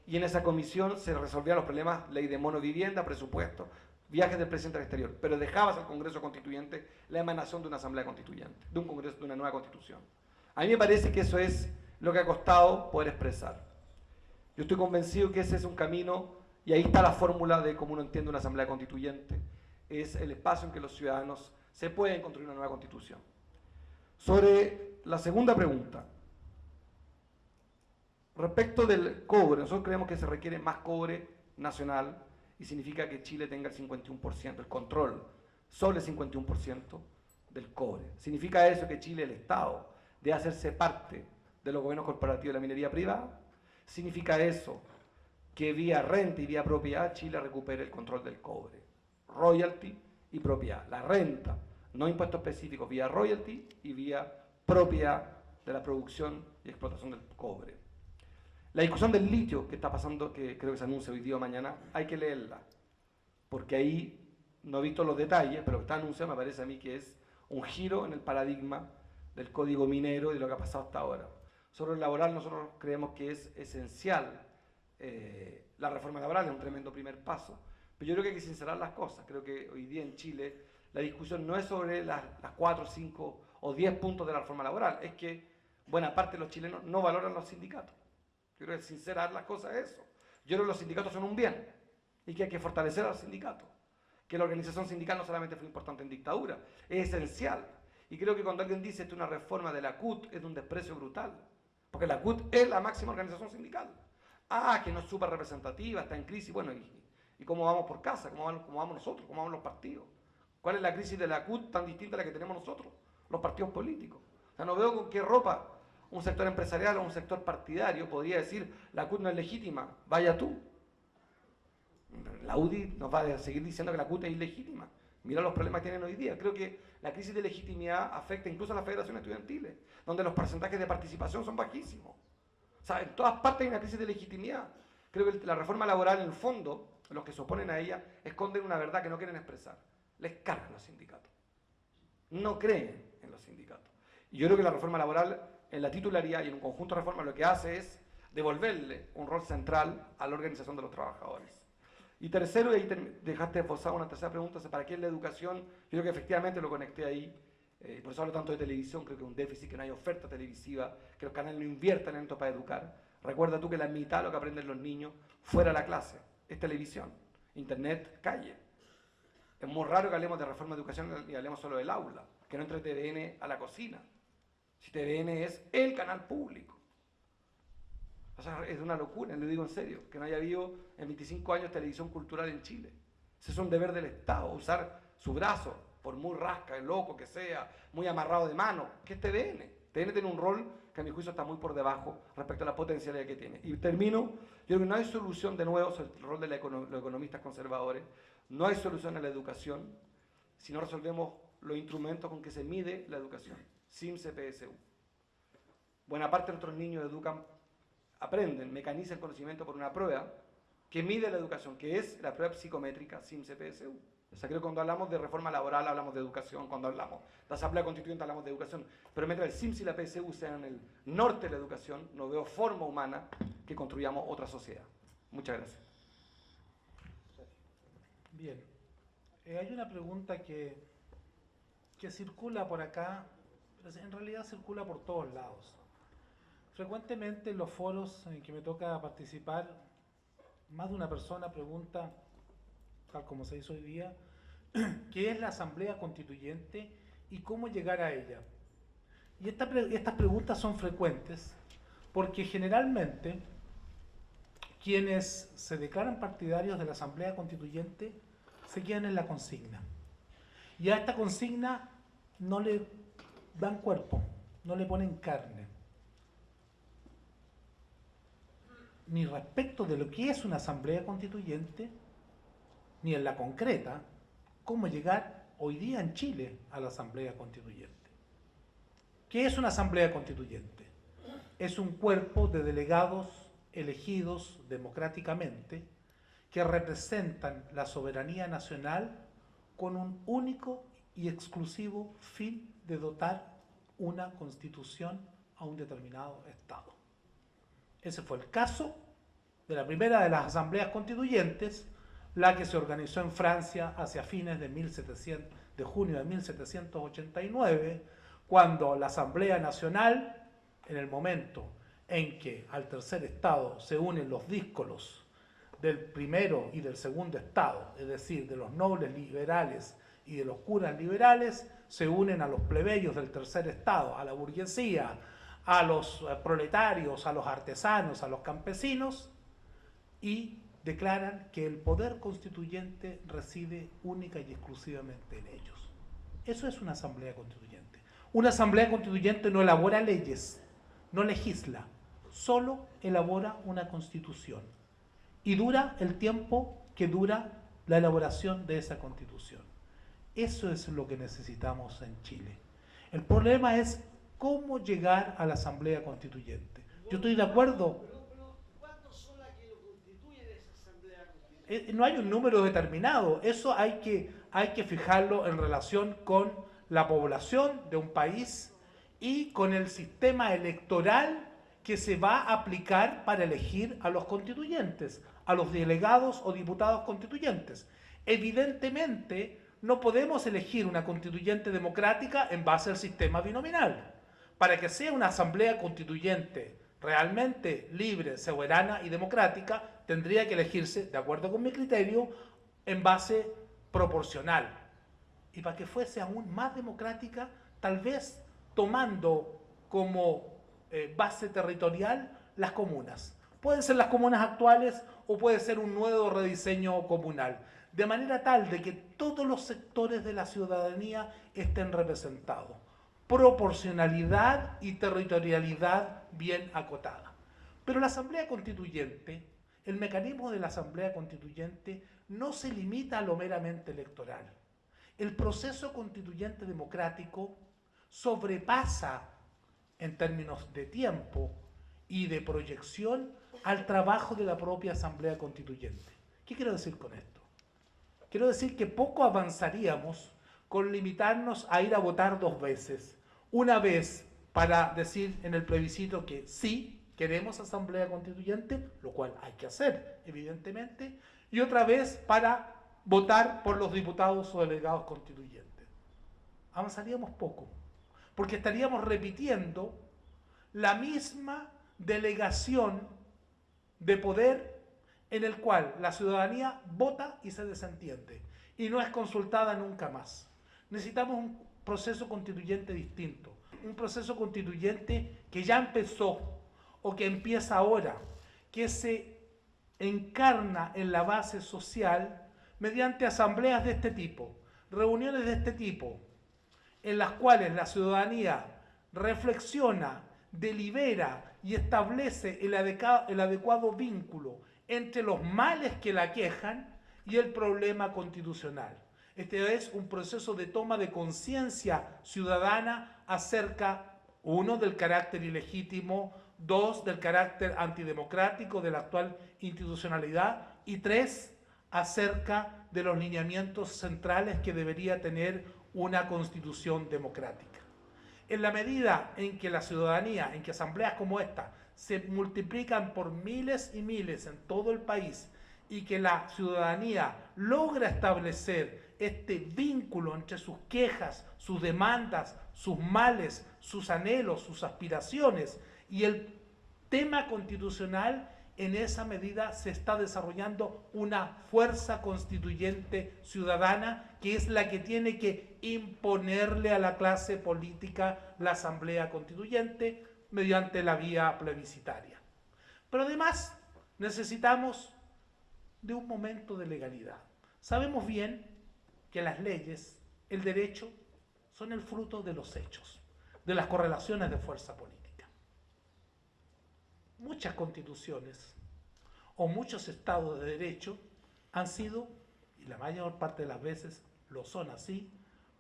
y en esa comisión se resolvían los problemas, ley de monovivienda, presupuesto, viajes del presidente al exterior, pero dejabas al Congreso Constituyente la emanación de una asamblea constituyente, de un Congreso, de una nueva constitución. A mí me parece que eso es lo que ha costado poder expresar. Yo estoy convencido que ese es un camino, y ahí está la fórmula de cómo uno entiende una asamblea constituyente, es el espacio en que los ciudadanos se pueden construir una nueva constitución. Sobre la segunda pregunta, respecto del cobre, nosotros creemos que se requiere más cobre nacional y significa que Chile tenga el 51%, el control sobre el 51% del cobre. Significa eso que Chile, el Estado, debe hacerse parte de los gobiernos corporativos de la minería privada. Significa eso que vía renta y vía propiedad Chile recupere el control del cobre. Royalty y propiedad. La renta, no impuestos específicos, vía royalty y vía propiedad de la producción y explotación del cobre. La discusión del litio que está pasando, que creo que se anuncia hoy día o mañana, hay que leerla, porque ahí no he visto los detalles, pero lo que está anunciado me parece a mí que es un giro en el paradigma del código minero y de lo que ha pasado hasta ahora. Sobre el laboral nosotros creemos que es esencial la reforma laboral, es un tremendo primer paso, pero yo creo que hay que sincerar las cosas. Creo que hoy día en Chile la discusión no es sobre las 4, 5 o 10 puntos de la reforma laboral, es que buena parte de los chilenos no valoran los sindicatos. Yo creo que sincerar las cosas es eso. Yo creo que los sindicatos son un bien y que hay que fortalecer a los sindicatos. Que la organización sindical no solamente fue importante en dictadura, es esencial. Y creo que cuando alguien dice esto es una reforma de la CUT es de un desprecio brutal. Porque la CUT es la máxima organización sindical. Ah, que no es súper representativa, está en crisis. Bueno, ¿y cómo vamos por casa? ¿Cómo vamos nosotros? ¿Cómo vamos los partidos? ¿Cuál es la crisis de la CUT tan distinta a la que tenemos nosotros, los partidos políticos? O sea, no veo con qué ropa un sector empresarial o un sector partidario podría decir la CUT no es legítima, vaya tú. La UDI nos va a seguir diciendo que la CUT es ilegítima. Mira los problemas que tienen hoy día. Creo que la crisis de legitimidad afecta incluso a las federaciones estudiantiles, donde los porcentajes de participación son bajísimos. O sea, en todas partes hay una crisis de legitimidad. Creo que la reforma laboral, en el fondo, los que se oponen a ella, esconden una verdad que no quieren expresar. Les cargan los sindicatos. No creen en los sindicatos. Y yo creo que la reforma laboral, en la titularidad y en un conjunto de reformas, lo que hace es devolverle un rol central a la organización de los trabajadores. Y tercero, y ahí dejaste esbozada una tercera pregunta, ¿para qué es la educación? Yo creo que efectivamente lo conecté ahí, por eso hablo tanto de televisión, creo que es un déficit, que no hay oferta televisiva, que los canales no inviertan en esto para educar. Recuerda tú que la mitad de lo que aprenden los niños fuera de la clase es televisión, internet, calle. Es muy raro que hablemos de reforma de educación y hablemos solo del aula, que no entre TVN a la cocina. Si TVN es el canal público. O sea, es una locura, lo digo en serio, que no haya habido en 25 años televisión cultural en Chile. Ese es un deber del Estado, usar su brazo, por muy rasca, loco que sea, muy amarrado de mano, que es TVN. TVN tiene un rol que a mi juicio está muy por debajo respecto a la potencialidad que tiene. Y termino, yo creo que no hay solución, de nuevo, sobre el rol de los economistas conservadores, no hay solución a la educación si no resolvemos los instrumentos con que se mide la educación. SIMS, PSU. Buena parte de nuestros niños aprenden, mecanizan el conocimiento por una prueba que mide la educación, que es la prueba psicométrica SIMS-PSU. O sea, creo que cuando hablamos de reforma laboral hablamos de educación, cuando hablamos de asamblea constituyente hablamos de educación, pero mientras el SIMS y la PSU sean el norte de la educación, no veo forma humana que construyamos otra sociedad. Muchas gracias. Bien, hay una pregunta que circula por acá, pero en realidad circula por todos lados. Frecuentemente en los foros en que me toca participar, más de una persona pregunta, tal como se hizo hoy día, ¿qué es la Asamblea Constituyente y cómo llegar a ella? Y estas preguntas son frecuentes porque generalmente quienes se declaran partidarios de la Asamblea Constituyente se quedan en la consigna. Y a esta consigna no le dan cuerpo, no le ponen carne. Ni respecto de lo que es una asamblea constituyente, ni en la concreta, cómo llegar hoy día en Chile a la asamblea constituyente. ¿Qué es una asamblea constituyente? Es un cuerpo de delegados elegidos democráticamente que representan la soberanía nacional con un único y exclusivo fin de dotar una constitución a un determinado Estado. Ese fue el caso de la primera de las asambleas constituyentes, la que se organizó en Francia hacia fines de junio de 1789, cuando la Asamblea Nacional, en el momento en que al tercer estado se unen los díscolos del primero y del segundo estado, es decir, de los nobles liberales y de los curas liberales, se unen a los plebeyos del tercer estado, a la burguesía, a los proletarios, a los artesanos, a los campesinos, y declaran que el poder constituyente reside única y exclusivamente en ellos. Eso es una asamblea constituyente. Una asamblea constituyente no elabora leyes, no legisla, solo elabora una constitución. Y dura el tiempo que dura la elaboración de esa constitución. Eso es lo que necesitamos en Chile. El problema es cómo llegar a la asamblea constituyente. Yo estoy de acuerdo. ¿Cuántos son las que lo constituyen esa asamblea constituyente? No hay un número determinado. Eso hay que fijarlo en relación con la población de un país y con el sistema electoral que se va a aplicar para elegir a los constituyentes, a los delegados o diputados constituyentes. Evidentemente, no podemos elegir una constituyente democrática en base al sistema binominal. Para que sea una asamblea constituyente realmente libre, soberana y democrática, tendría que elegirse, de acuerdo con mi criterio, en base proporcional. Y para que fuese aún más democrática, tal vez tomando como base territorial las comunas. Pueden ser las comunas actuales o puede ser un nuevo rediseño comunal, de manera tal de que todos los sectores de la ciudadanía estén representados. Proporcionalidad y territorialidad bien acotada. Pero la Asamblea Constituyente, el mecanismo de la Asamblea Constituyente no se limita a lo meramente electoral. El proceso constituyente democrático sobrepasa en términos de tiempo y de proyección al trabajo de la propia Asamblea Constituyente. ¿Qué quiero decir con esto? Quiero decir que poco avanzaríamos con limitarnos a ir a votar 2 veces. Una vez para decir en el plebiscito que sí, queremos Asamblea Constituyente, lo cual hay que hacer, evidentemente, y otra vez para votar por los diputados o delegados constituyentes. Avanzaríamos poco, porque estaríamos repitiendo la misma delegación de poder en el cual la ciudadanía vota y se desentiende y no es consultada nunca más. Necesitamos un proceso constituyente distinto, un proceso constituyente que ya empezó o que empieza ahora, que se encarna en la base social mediante asambleas de este tipo, reuniones de este tipo, en las cuales la ciudadanía reflexiona, delibera y establece el adecuado vínculo entre los males que la aquejan y el problema constitucional. Este es un proceso de toma de conciencia ciudadana acerca, 1, del carácter ilegítimo, 2, del carácter antidemocrático de la actual institucionalidad y 3, acerca de los lineamientos centrales que debería tener una constitución democrática. En la medida en que la ciudadanía, en que asambleas como esta se multiplican por miles y miles en todo el país y que la ciudadanía logra establecer este vínculo entre sus quejas, sus demandas, sus males, sus anhelos, sus aspiraciones y el tema constitucional, en esa medida se está desarrollando una fuerza constituyente ciudadana que es la que tiene que imponerle a la clase política la Asamblea Constituyente mediante la vía plebiscitaria. Pero además necesitamos de un momento de legalidad. Sabemos bien que las leyes, el derecho, son el fruto de los hechos, de las correlaciones de fuerza política. Muchas constituciones o muchos estados de derecho han sido, y la mayor parte de las veces lo son así,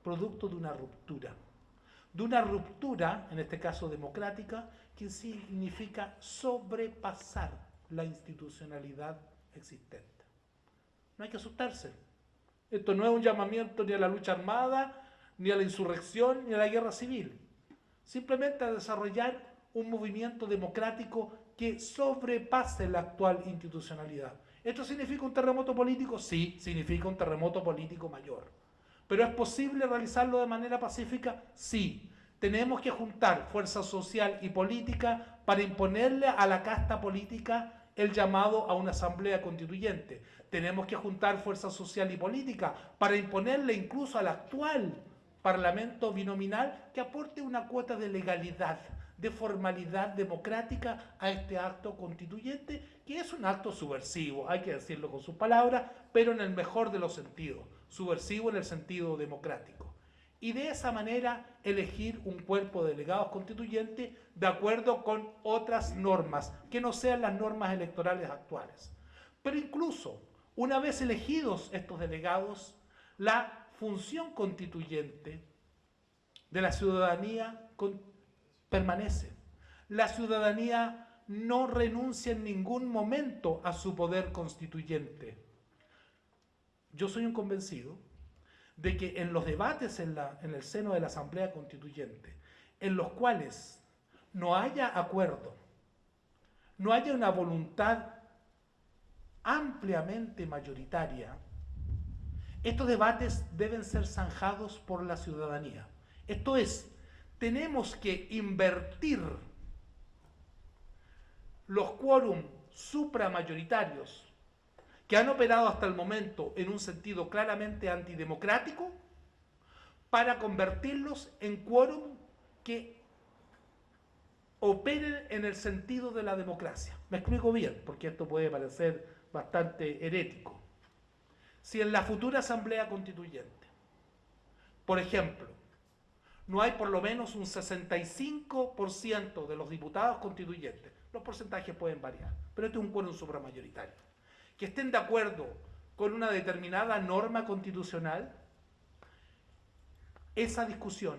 producto de una ruptura, en este caso democrática, que significa sobrepasar la institucionalidad existente. No hay que asustarse. Esto no es un llamamiento ni a la lucha armada, ni a la insurrección, ni a la guerra civil. Simplemente a desarrollar un movimiento democrático que sobrepase la actual institucionalidad. ¿Esto significa un terremoto político? Sí, significa un terremoto político mayor. ¿Pero es posible realizarlo de manera pacífica? Sí. Tenemos que juntar fuerza social y política para imponerle a la casta política el llamado a una asamblea constituyente. Tenemos que juntar fuerza social y política para imponerle incluso al actual parlamento binominal que aporte una cuota de legalidad, de formalidad democrática a este acto constituyente, que es un acto subversivo, hay que decirlo con sus palabras, pero en el mejor de los sentidos, subversivo en el sentido democrático. Y de esa manera elegir un cuerpo de delegados constituyentes de acuerdo con otras normas, que no sean las normas electorales actuales. Pero incluso, una vez elegidos estos delegados, la función constituyente de la ciudadanía permanece. La ciudadanía no renuncia en ningún momento a su poder constituyente. Yo soy un convencido de que en los debates en el seno de la Asamblea Constituyente, en los cuales no haya acuerdo, no haya una voluntad ampliamente mayoritaria, estos debates deben ser zanjados por la ciudadanía. Esto es, tenemos que invertir los quórum supramayoritarios que han operado hasta el momento en un sentido claramente antidemocrático para convertirlos en quórum que operen en el sentido de la democracia. Me explico bien, porque esto puede parecer bastante herético. Si en la futura Asamblea Constituyente, por ejemplo, no hay por lo menos un 65% de los diputados constituyentes, los porcentajes pueden variar, pero este es un quórum supramayoritario, que estén de acuerdo con una determinada norma constitucional, esa discusión,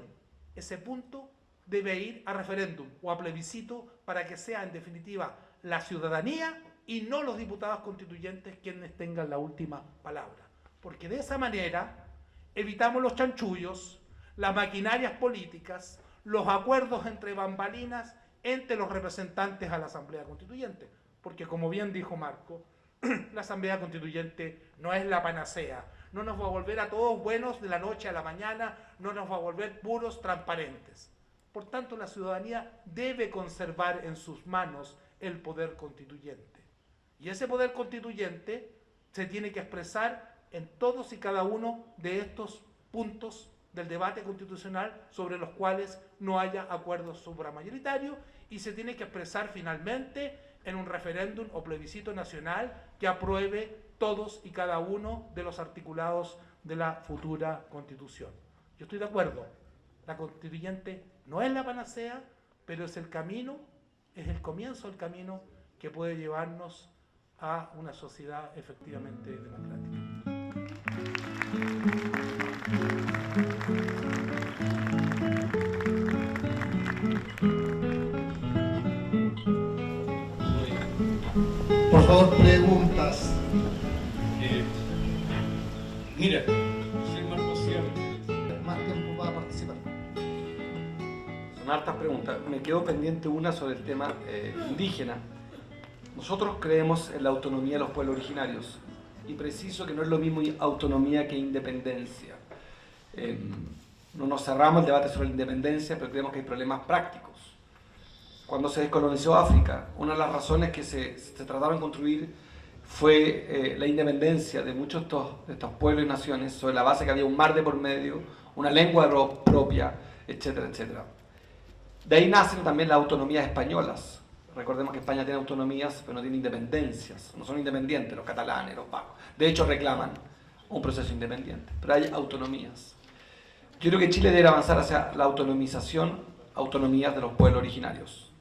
ese punto, debe ir a referéndum o a plebiscito para que sea en definitiva la ciudadanía y no los diputados constituyentes quienes tengan la última palabra. Porque de esa manera evitamos los chanchullos, las maquinarias políticas, los acuerdos entre bambalinas entre los representantes a la Asamblea Constituyente. Porque como bien dijo Marco, la Asamblea Constituyente no es la panacea, no nos va a volver a todos buenos de la noche a la mañana, no nos va a volver puros transparentes. Por tanto, la ciudadanía debe conservar en sus manos el poder constituyente. Y ese poder constituyente se tiene que expresar en todos y cada uno de estos puntos del debate constitucional sobre los cuales no haya acuerdo supramayoritario y se tiene que expresar finalmente en un referéndum o plebiscito nacional que apruebe todos y cada uno de los articulados de la futura Constitución. Yo estoy de acuerdo, la constituyente no es la panacea, pero es el camino, es el comienzo del camino que puede llevarnos a una sociedad efectivamente democrática. Por favor, preguntas. Mira, soy Marco Sierra. Más tiempo para participar. Son hartas preguntas. Me quedó pendiente una sobre el tema indígena. Nosotros creemos en la autonomía de los pueblos originarios y preciso que no es lo mismo autonomía que independencia. No nos cerramos el debate sobre la independencia, pero creemos que hay problemas prácticos. Cuando se descolonizó África, una de las razones que se trataron de construir fue la independencia de muchos de estos pueblos y naciones sobre la base que había un mar de por medio, una lengua propia, etcétera, etcétera. De ahí nacen también las autonomías españolas. Recordemos que España tiene autonomías, pero no tiene independencias. No son independientes los catalanes, los vascos. De hecho, reclaman un proceso independiente, pero hay autonomías. Yo creo que Chile debe avanzar hacia la autonomías de los pueblos originarios.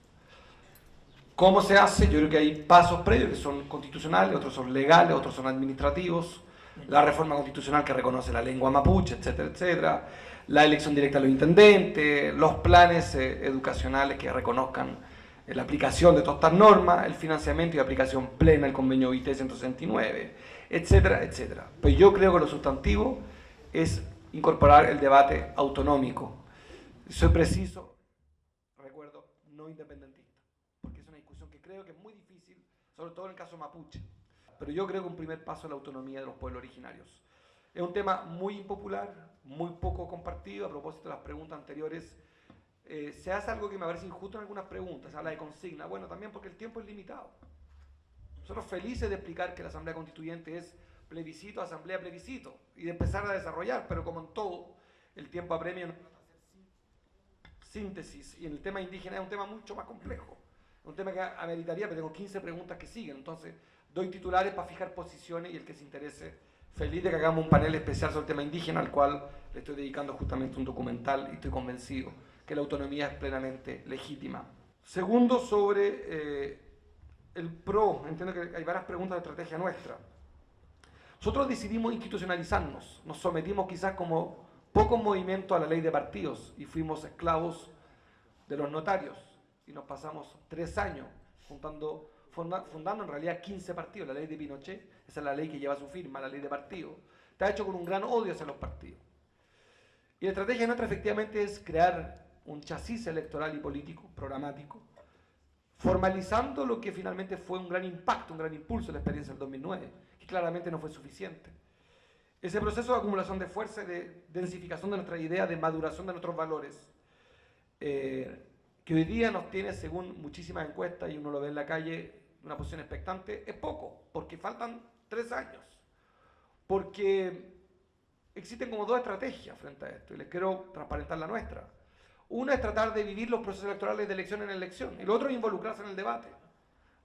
¿Cómo se hace? Yo creo que hay pasos previos que son constitucionales, otros son legales, otros son administrativos. La reforma constitucional que reconoce la lengua mapuche, etcétera, etcétera. La elección directa de los intendentes, los planes educacionales que reconozcan la aplicación de todas estas normas, el financiamiento y aplicación plena del convenio OIT 169, etcétera, etcétera. Pues yo creo que lo sustantivo es incorporar el debate autonómico. Soy preciso, recuerdo, no independentista, porque es una discusión que creo que es muy difícil, sobre todo en el caso mapuche. pero yo creo que un primer paso es la autonomía de los pueblos originarios. Es un tema muy impopular, muy poco compartido. A propósito de las preguntas anteriores, se hace algo que me parece injusto en algunas preguntas, se habla de consigna. Bueno, también porque el tiempo es limitado. Nosotros felices de explicar que la Asamblea Constituyente es plebiscito, asamblea, plebiscito, y de empezar a desarrollar, pero como en todo, el tiempo apremia no trata de hacer síntesis, y en el tema indígena es un tema mucho más complejo, un tema que ameritaría, pero tengo 15 preguntas que siguen, entonces doy titulares para fijar posiciones y el que se interese, feliz de que hagamos un panel especial sobre el tema indígena, al cual le estoy dedicando justamente un documental y estoy convencido que la autonomía es plenamente legítima. Segundo, sobre el PRO, entiendo que hay varias preguntas de estrategia nuestra. Nosotros decidimos institucionalizarnos, nos sometimos quizás como pocos movimientos a la ley de partidos y fuimos esclavos de los notarios y nos pasamos 3 años fundando en realidad 15 partidos. La ley de Pinochet, esa es la ley que lleva su firma, la ley de partidos, está hecho con un gran odio hacia los partidos. Y la estrategia nuestra efectivamente es crear un chasis electoral y político, programático, formalizando lo que finalmente fue un gran impacto, un gran impulso en la experiencia del 2009, que claramente no fue suficiente. Ese proceso de acumulación de fuerza y de densificación de nuestra idea, de maduración de nuestros valores, que hoy día nos tiene, según muchísimas encuestas, y uno lo ve en la calle, una posición expectante, es poco, porque faltan 3 años. Porque existen como 2 estrategias frente a esto, y les quiero transparentar la nuestra. Una es tratar de vivir los procesos electorales de elección en elección, y lo otro es involucrarse en el debate.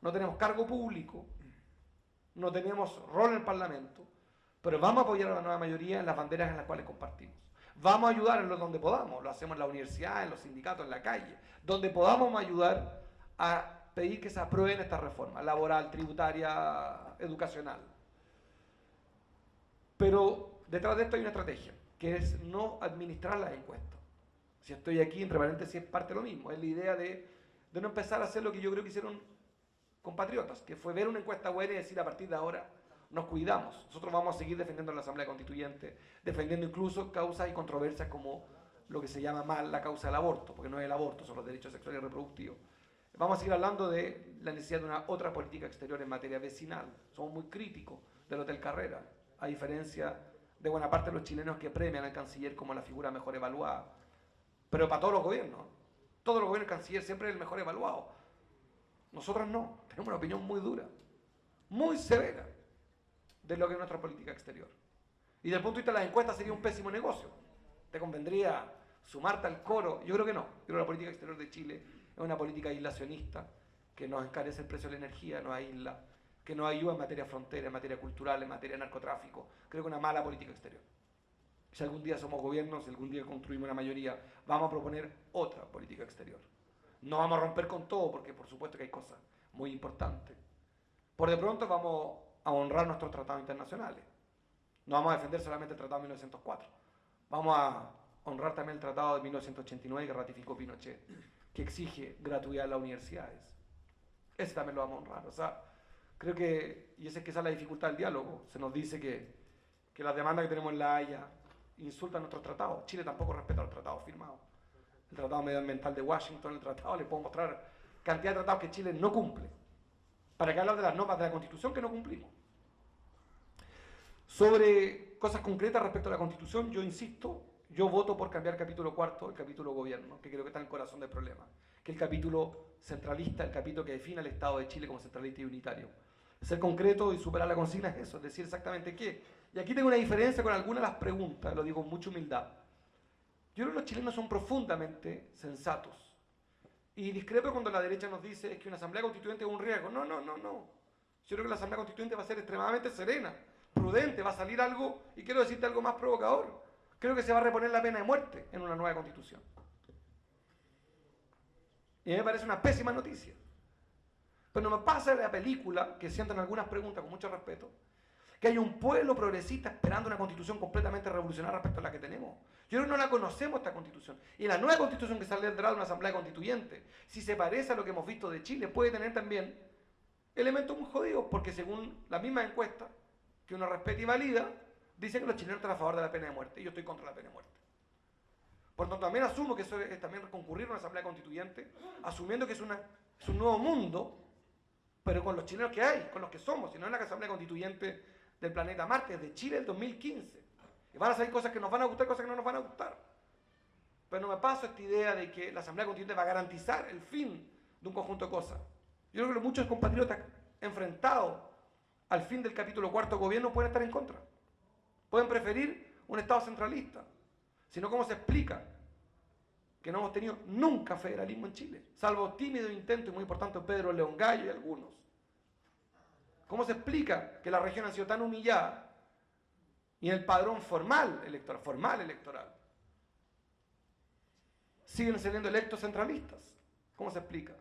No tenemos cargo público, no tenemos rol en el Parlamento, pero vamos a apoyar a la nueva mayoría en las banderas en las cuales compartimos. Vamos a ayudar en lo donde podamos, lo hacemos en la universidad, en los sindicatos, en la calle, donde podamos ayudar a pedir que se aprueben estas reformas, laboral, tributaria, educacional. Pero detrás de esto hay una estrategia, que es no administrar las encuestas. Si estoy aquí, entre paréntesis, es parte de lo mismo. Es la idea de no empezar a hacer lo que yo creo que hicieron compatriotas, que fue ver una encuesta buena y decir a partir de ahora nos cuidamos. Nosotros vamos a seguir defendiendo la Asamblea Constituyente, defendiendo incluso causas y controversias como lo que se llama mal la causa del aborto, porque no es el aborto, son los derechos sexuales y reproductivos. Vamos a seguir hablando de la necesidad de una otra política exterior en materia vecinal. Somos muy críticos del Hotel Carrera, a diferencia de buena parte de los chilenos que premian al canciller como la figura mejor evaluada. Pero para todos los gobiernos el canciller siempre es el mejor evaluado. Nosotros no, tenemos una opinión muy dura, muy severa de lo que es nuestra política exterior. Y desde el punto de vista de las encuestas sería un pésimo negocio. ¿Te convendría sumarte al coro? Yo creo que no. Yo creo que la política exterior de Chile es una política aislacionista que nos encarece el precio de la energía, nos aísla, que nos ayuda en materia frontera, en materia cultural, en materia de narcotráfico. Creo que una mala política exterior. Si algún día somos gobiernos, si algún día construimos una mayoría, vamos a proponer otra política exterior. No vamos a romper con todo, porque por supuesto que hay cosas muy importantes. Por de pronto vamos a honrar nuestros tratados internacionales. No vamos a defender solamente el Tratado de 1904. Vamos a honrar también el Tratado de 1989 que ratificó Pinochet, que exige gratuidad en las universidades. Ese también lo vamos a honrar. O sea, creo que, y esa es la dificultad del diálogo, se nos dice que las demandas que tenemos en La Haya insultan nuestros tratados. Chile tampoco respeta los tratados firmados. El Tratado Medioambiental de Washington, el tratado, les puedo mostrar cantidad de tratados que Chile no cumple. ¿Para qué hablar de las normas de la Constitución que no cumplimos? Sobre cosas concretas respecto a la Constitución, yo insisto, yo voto por cambiar el capítulo 4, el capítulo gobierno, que creo que está en el corazón del problema, que el capítulo centralista, el capítulo que define al Estado de Chile como centralista y unitario. Ser concreto y superar la consigna es eso, es decir exactamente qué. Y aquí tengo una diferencia con algunas de las preguntas, lo digo con mucha humildad. Yo creo que los chilenos son profundamente sensatos. Y discrepo cuando la derecha nos dice que una asamblea constituyente es un riesgo. No. Yo creo que la asamblea constituyente va a ser extremadamente serena, prudente, va a salir algo, y quiero decirte algo más provocador. Creo que se va a reponer la pena de muerte en una nueva constitución. Y a mí me parece una pésima noticia. Pero no me pasa de la película, que sientan algunas preguntas con mucho respeto, que hay un pueblo progresista esperando una constitución completamente revolucionaria respecto a la que tenemos. Yo creo que no la conocemos esta constitución. Y la nueva constitución que saldrá de una asamblea constituyente, si se parece a lo que hemos visto de Chile, puede tener también elementos muy jodidos, porque según la misma encuesta, que uno respeta y valida, dice que los chilenos están a favor de la pena de muerte, y yo estoy contra la pena de muerte. Por lo tanto, también asumo que eso es también concurrir a una asamblea constituyente, asumiendo que es un nuevo mundo pero con los chilenos que hay, con los que somos, si no es la Asamblea Constituyente del planeta Marte, de Chile del 2015. Y van a salir cosas que nos van a gustar, cosas que no nos van a gustar. Pero no me paso esta idea de que la Asamblea Constituyente va a garantizar el fin de un conjunto de cosas. Yo creo que muchos compatriotas enfrentados al fin del capítulo cuarto gobierno pueden estar en contra. Pueden preferir un Estado centralista. Si no, ¿cómo se explica que no hemos tenido nunca federalismo en Chile? Salvo tímido intento, y muy importante, Pedro León Gallo y algunos. ¿Cómo se explica que las regiones han sido tan humilladas y en el padrón formal electoral, siguen siendo electos centralistas? ¿Cómo se explica?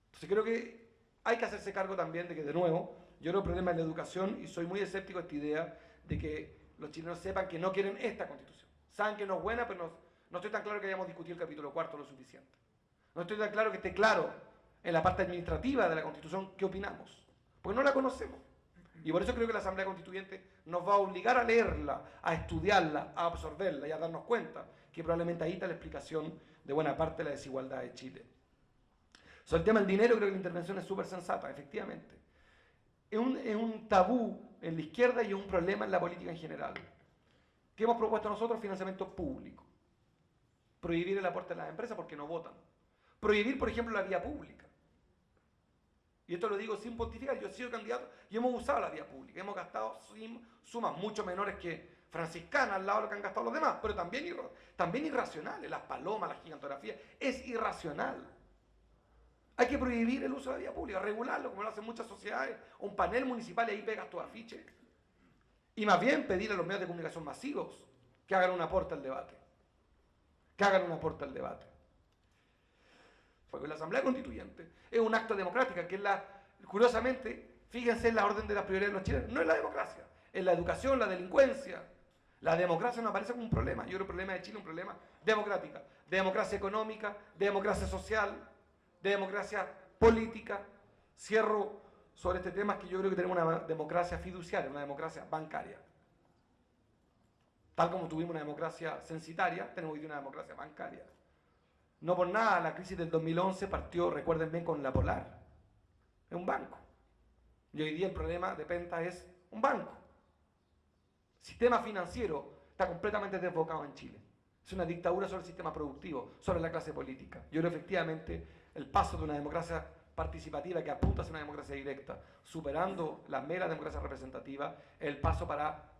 Entonces creo que hay que hacerse cargo también de que, de nuevo, yo creo que el problema es la educación y soy muy escéptico a esta idea de que los chilenos sepan que no quieren esta constitución. Saben que no es buena, pero no estoy tan claro que hayamos discutido el capítulo cuarto lo suficiente. No estoy tan claro que esté claro en la parte administrativa de la constitución qué opinamos, porque no la conocemos. Y por eso creo que la Asamblea Constituyente nos va a obligar a leerla, a estudiarla, a absorberla y a darnos cuenta que probablemente ahí está la explicación de buena parte de la desigualdad de Chile. Sobre el tema del dinero, creo que la intervención es súper sensata, efectivamente. Es un tabú en la izquierda y es un problema en la política en general. ¿Qué hemos propuesto nosotros? Financiamiento público. Prohibir el aporte de las empresas porque no votan. Prohibir, por ejemplo, la vía pública. Y esto lo digo sin pontificar, yo he sido candidato y hemos usado la vía pública. Hemos gastado sumas mucho menores que franciscanas al lado de lo que han gastado los demás, pero también irracionales. Las palomas, la gigantografía, es irracional. Hay que prohibir el uso de la vía pública, regularlo, como lo hacen muchas sociedades, un panel municipal y ahí pegas tu afiche. Y más bien pedir a los medios de comunicación masivos que hagan un aporte al debate. Porque la Asamblea Constituyente es un acto democrático, que es curiosamente, fíjense en la orden de las prioridades de los chilenos, no es la democracia, es la educación, la delincuencia. La democracia no aparece como un problema. Yo creo que el problema de Chile es un problema democrático. Democracia económica, democracia social, democracia política. Cierro sobre este tema, que yo creo que tenemos una democracia fiduciaria, una democracia bancaria. Tal como tuvimos una democracia censitaria, tenemos hoy día una democracia bancaria. No por nada la crisis del 2011 partió, recuerden bien, con la Polar. Es un banco. Y hoy día el problema de Penta es un banco. El sistema financiero está completamente desbocado en Chile. Es una dictadura sobre el sistema productivo, sobre la clase política. Yo creo efectivamente el paso de una democracia participativa que apunta hacia una democracia directa, superando la mera democracia representativa, es el paso para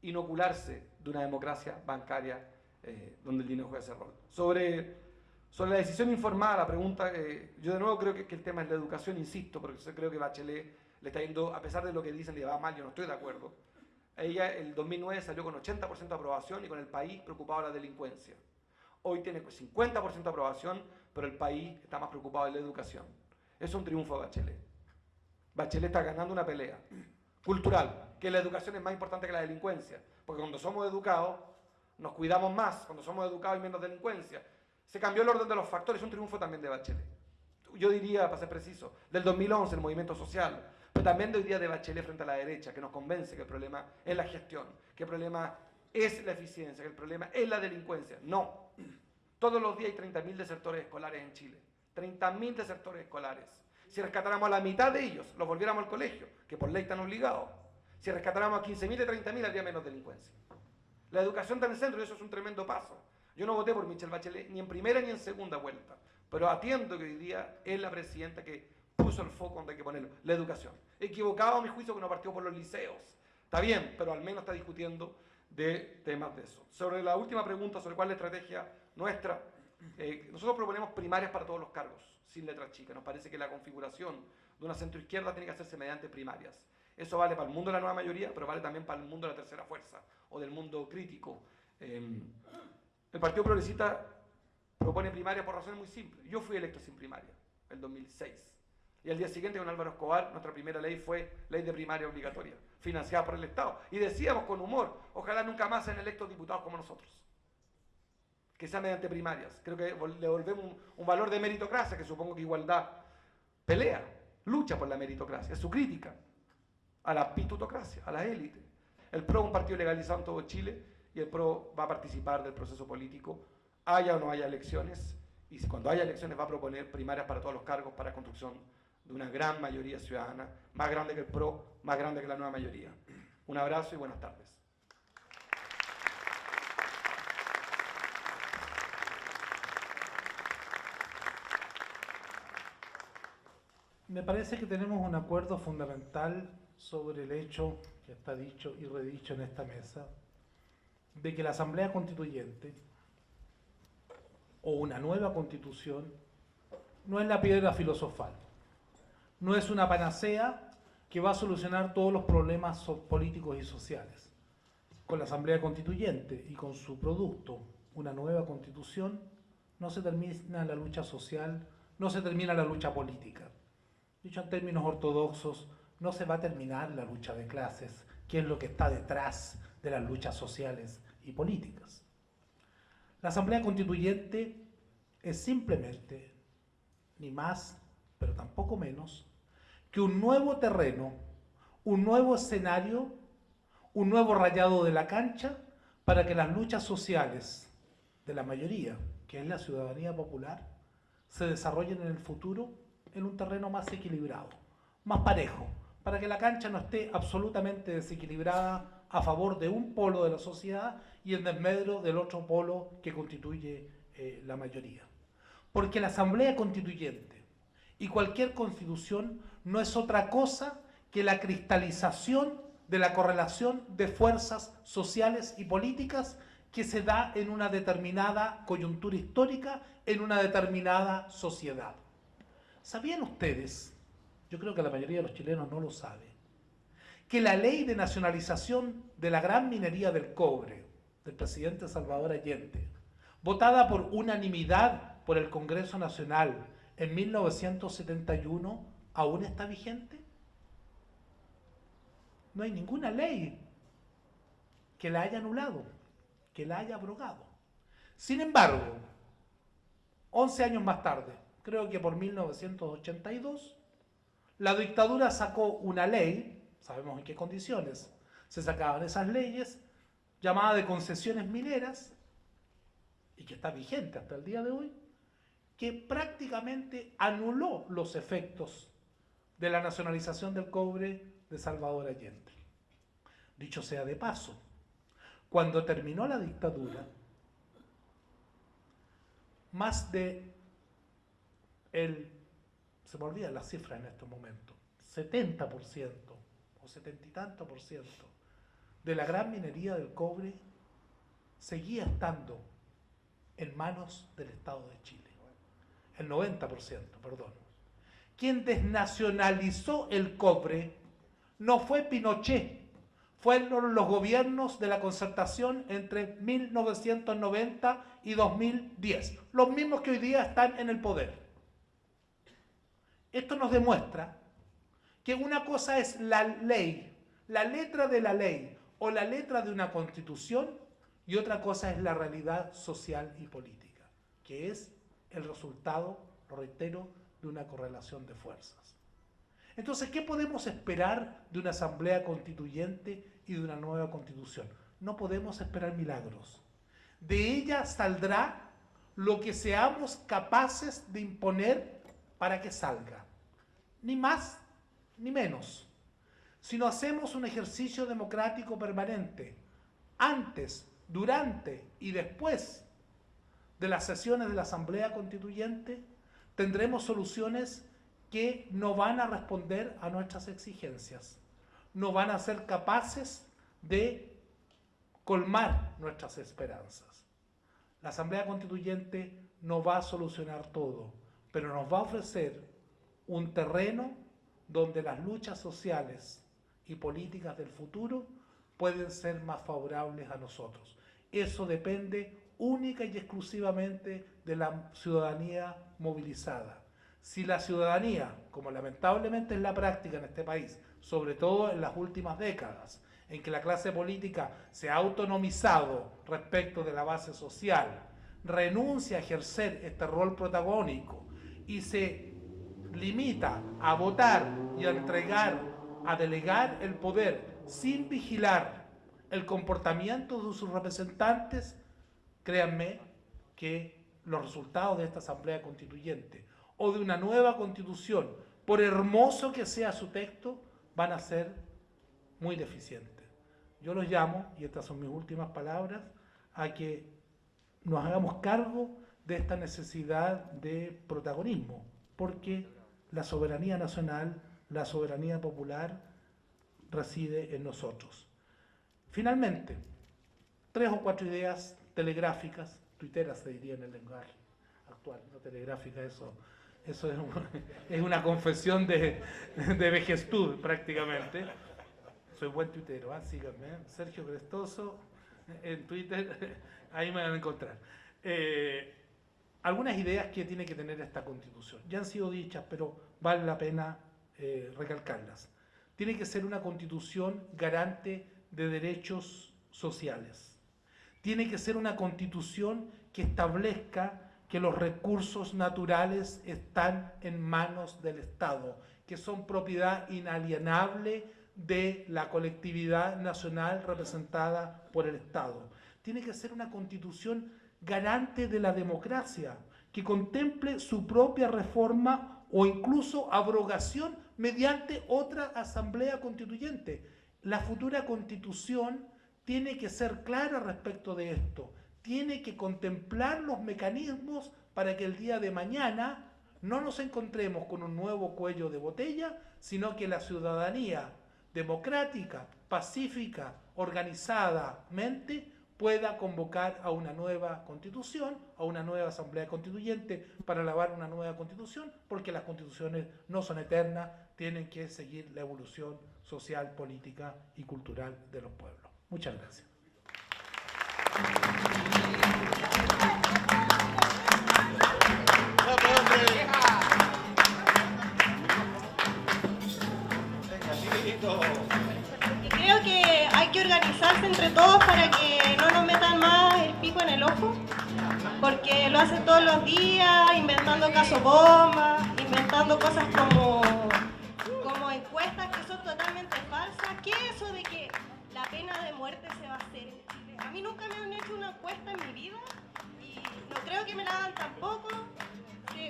inocularse de una democracia bancaria donde el dinero juega ese rol. Sobre la decisión informada, la pregunta, yo de nuevo creo que el tema es la educación, insisto, porque yo creo que Bachelet le está yendo, a pesar de lo que dicen, le va mal, yo no estoy de acuerdo. Ella el 2009 salió con 80% de aprobación y con el país preocupado de la delincuencia. Hoy tiene 50% de aprobación, pero el país está más preocupado de la educación. Es un triunfo de Bachelet. Bachelet está ganando una pelea cultural, que la educación es más importante que la delincuencia, porque cuando somos educados nos cuidamos más, cuando somos educados hay menos delincuencia. Se cambió el orden de los factores, es un triunfo también de Bachelet. Yo diría, para ser preciso, del 2011 el movimiento social, pero también de hoy día de Bachelet frente a la derecha, que nos convence que el problema es la gestión, que el problema es la eficiencia, que el problema es la delincuencia. No. Todos los días hay 30.000 desertores escolares en Chile. 30.000 desertores escolares. Si rescatáramos a la mitad de ellos, los volviéramos al colegio, que por ley están obligados, si rescatáramos a 15.000 de 30.000 habría menos delincuencia. La educación está en el centro y eso es un tremendo paso. Yo no voté por Michelle Bachelet ni en primera ni en segunda vuelta, pero atiendo que hoy día es la presidenta que puso el foco donde hay que ponerlo, la educación. Equivocado a mi juicio que no partió por los liceos. Está bien, pero al menos está discutiendo de temas de eso. Sobre la última pregunta, sobre cuál es la estrategia nuestra, nosotros proponemos primarias para todos los cargos, sin letras chicas. Nos parece que la configuración de una centroizquierda tiene que hacerse mediante primarias. Eso vale para el mundo de la nueva mayoría, pero vale también para el mundo de la tercera fuerza o del mundo crítico. El Partido Progresista propone primarias por razones muy simples. Yo fui electo sin primaria, el 2006. Y al día siguiente, con Álvaro Escobar, nuestra primera ley fue ley de primaria obligatoria, financiada por el Estado. Y decíamos con humor, ojalá nunca más sean electos diputados como nosotros. Que sea mediante primarias. Creo que le volvemos un valor de meritocracia, que supongo que Igualdad pelea, lucha por la meritocracia, es su crítica a la pitutocracia, a la élite. El PRO es un partido legalizado en todo Chile y el PRO va a participar del proceso político, haya o no haya elecciones, y cuando haya elecciones va a proponer primarias para todos los cargos para construcción de una gran mayoría ciudadana, más grande que el PRO, más grande que la nueva mayoría. Un abrazo y buenas tardes. Me parece que tenemos un acuerdo fundamental sobre el hecho, que está dicho y redicho en esta mesa, de que la Asamblea Constituyente o una nueva Constitución no es la piedra filosofal, no es una panacea que va a solucionar todos los problemas políticos y sociales. Con la Asamblea Constituyente y con su producto, una nueva Constitución, no se termina la lucha social, no se termina la lucha política. Dicho en términos ortodoxos, no se va a terminar la lucha de clases, que es lo que está detrás de las luchas sociales y políticas. La Asamblea Constituyente es simplemente, ni más, pero tampoco menos, que un nuevo terreno, un nuevo escenario, un nuevo rayado de la cancha para que las luchas sociales de la mayoría, que es la ciudadanía popular, se desarrollen en el futuro en un terreno más equilibrado, más parejo, para que la cancha no esté absolutamente desequilibrada a favor de un polo de la sociedad y en desmedro del otro polo que constituye la mayoría. Porque la Asamblea Constituyente y cualquier constitución no es otra cosa que la cristalización de la correlación de fuerzas sociales y políticas que se da en una determinada coyuntura histórica, en una determinada sociedad. ¿Sabían ustedes, yo creo que la mayoría de los chilenos no lo sabe, que la ley de nacionalización de la gran minería del cobre del presidente Salvador Allende, votada por unanimidad por el Congreso Nacional en 1971, aún está vigente? No hay ninguna ley que la haya anulado, que la haya abrogado. Sin embargo, 11 años más tarde, creo que por 1982, la dictadura sacó una ley, sabemos en qué condiciones se sacaban esas leyes, llamada de concesiones mineras, y que está vigente hasta el día de hoy, que prácticamente anuló los efectos de la nacionalización del cobre de Salvador Allende. Dicho sea de paso, cuando terminó la dictadura, más de se me olvidan las cifras en estos momentos, 70% o 70 y tanto por ciento de la gran minería del cobre seguía estando en manos del Estado de Chile. El 90%, perdón. Quien desnacionalizó el cobre no fue Pinochet, fueron los gobiernos de la concertación entre 1990 y 2010, los mismos que hoy día están en el poder. Esto nos demuestra que una cosa es la ley, la letra de la ley o la letra de una constitución, y otra cosa es la realidad social y política, que es el resultado, lo reitero, de una correlación de fuerzas. Entonces, ¿qué podemos esperar de una asamblea constituyente y de una nueva constitución? No podemos esperar milagros. De ella saldrá lo que seamos capaces de imponer para que salga. Ni más ni menos. Si no hacemos un ejercicio democrático permanente antes, durante y después de las sesiones de la Asamblea Constituyente, tendremos soluciones que no van a responder a nuestras exigencias, no van a ser capaces de colmar nuestras esperanzas. La Asamblea Constituyente no va a solucionar todo, pero nos va a ofrecer un terreno donde las luchas sociales y políticas del futuro pueden ser más favorables a nosotros. Eso depende única y exclusivamente de la ciudadanía movilizada. Si la ciudadanía, como lamentablemente es la práctica en este país, sobre todo en las últimas décadas, en que la clase política se ha autonomizado respecto de la base social, renuncia a ejercer este rol protagónico y se limita a votar y a entregar, a delegar el poder sin vigilar el comportamiento de sus representantes, créanme que los resultados de esta Asamblea Constituyente o de una nueva Constitución por hermoso que sea su texto, van a ser muy deficientes. Yo los llamo, y estas son mis últimas palabras, a que nos hagamos cargo de esta necesidad de protagonismo, porque la soberanía nacional, la soberanía popular reside en nosotros. Finalmente, 3 o 4 ideas telegráficas, tuiteras se diría en el lenguaje actual, no telegráfica, eso es una confesión de vejestud prácticamente. Soy buen tuitero, síganme, Sergio Crestoso en Twitter, ahí me van a encontrar. Algunas ideas que tiene que tener esta Constitución. Ya han sido dichas, pero vale la pena recalcarlas. Tiene que ser una Constitución garante de derechos sociales. Tiene que ser una Constitución que establezca que los recursos naturales están en manos del Estado, que son propiedad inalienable de la colectividad nacional representada por el Estado. Tiene que ser una Constitución garante de la democracia, que contemple su propia reforma o incluso abrogación mediante otra asamblea constituyente. La futura Constitución tiene que ser clara respecto de esto, tiene que contemplar los mecanismos para que el día de mañana no nos encontremos con un nuevo cuello de botella, sino que la ciudadanía democrática, pacífica, organizadamente pueda convocar a una nueva constitución, a una nueva asamblea constituyente para elaborar una nueva constitución, porque las constituciones no son eternas, tienen que seguir la evolución social, política y cultural de los pueblos. Muchas gracias. Y creo que hay que organizarse entre todos para que no nos metan más el pico en el ojo, porque lo hacen todos los días, inventando casos bomba, inventando cosas como encuestas que son totalmente falsas. ¿Qué es eso de que la pena de muerte se va a hacer en Chile? A mí nunca me han hecho una encuesta en mi vida y no creo que me la hagan tampoco.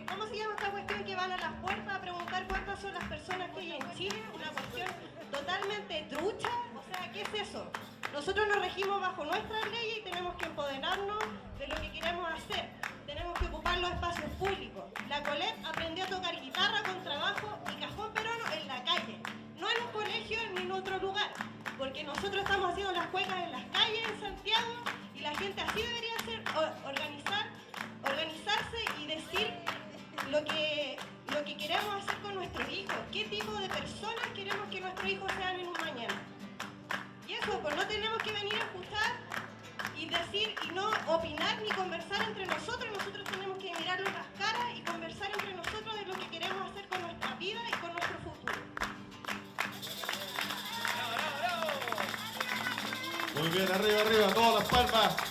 ¿Cómo se llama esta cuestión que van a las puertas a preguntar cuántas son las personas que hay en Chile? Una cuestión totalmente trucha. O sea, ¿qué es eso? Nosotros nos regimos bajo nuestras leyes y tenemos que empoderarnos de lo que queremos hacer. Tenemos que ocupar los espacios públicos. La Colette aprendió a tocar guitarra con trabajo y cajón peruano en la calle, no en un colegio ni en otro lugar, porque nosotros estamos haciendo las cuecas en las calles en Santiago y la gente así debería hacer, organizarse y decir lo que queremos hacer con nuestros hijos, qué tipo de personas queremos que nuestros hijos sean en un mañana. Y eso, pues no tenemos que venir a escuchar y decir y no opinar ni conversar entre nosotros tenemos que mirarnos las caras y conversar entre nosotros de lo que queremos hacer con nuestra vida y con nuestro futuro. Muy bien, arriba, todas las palmas.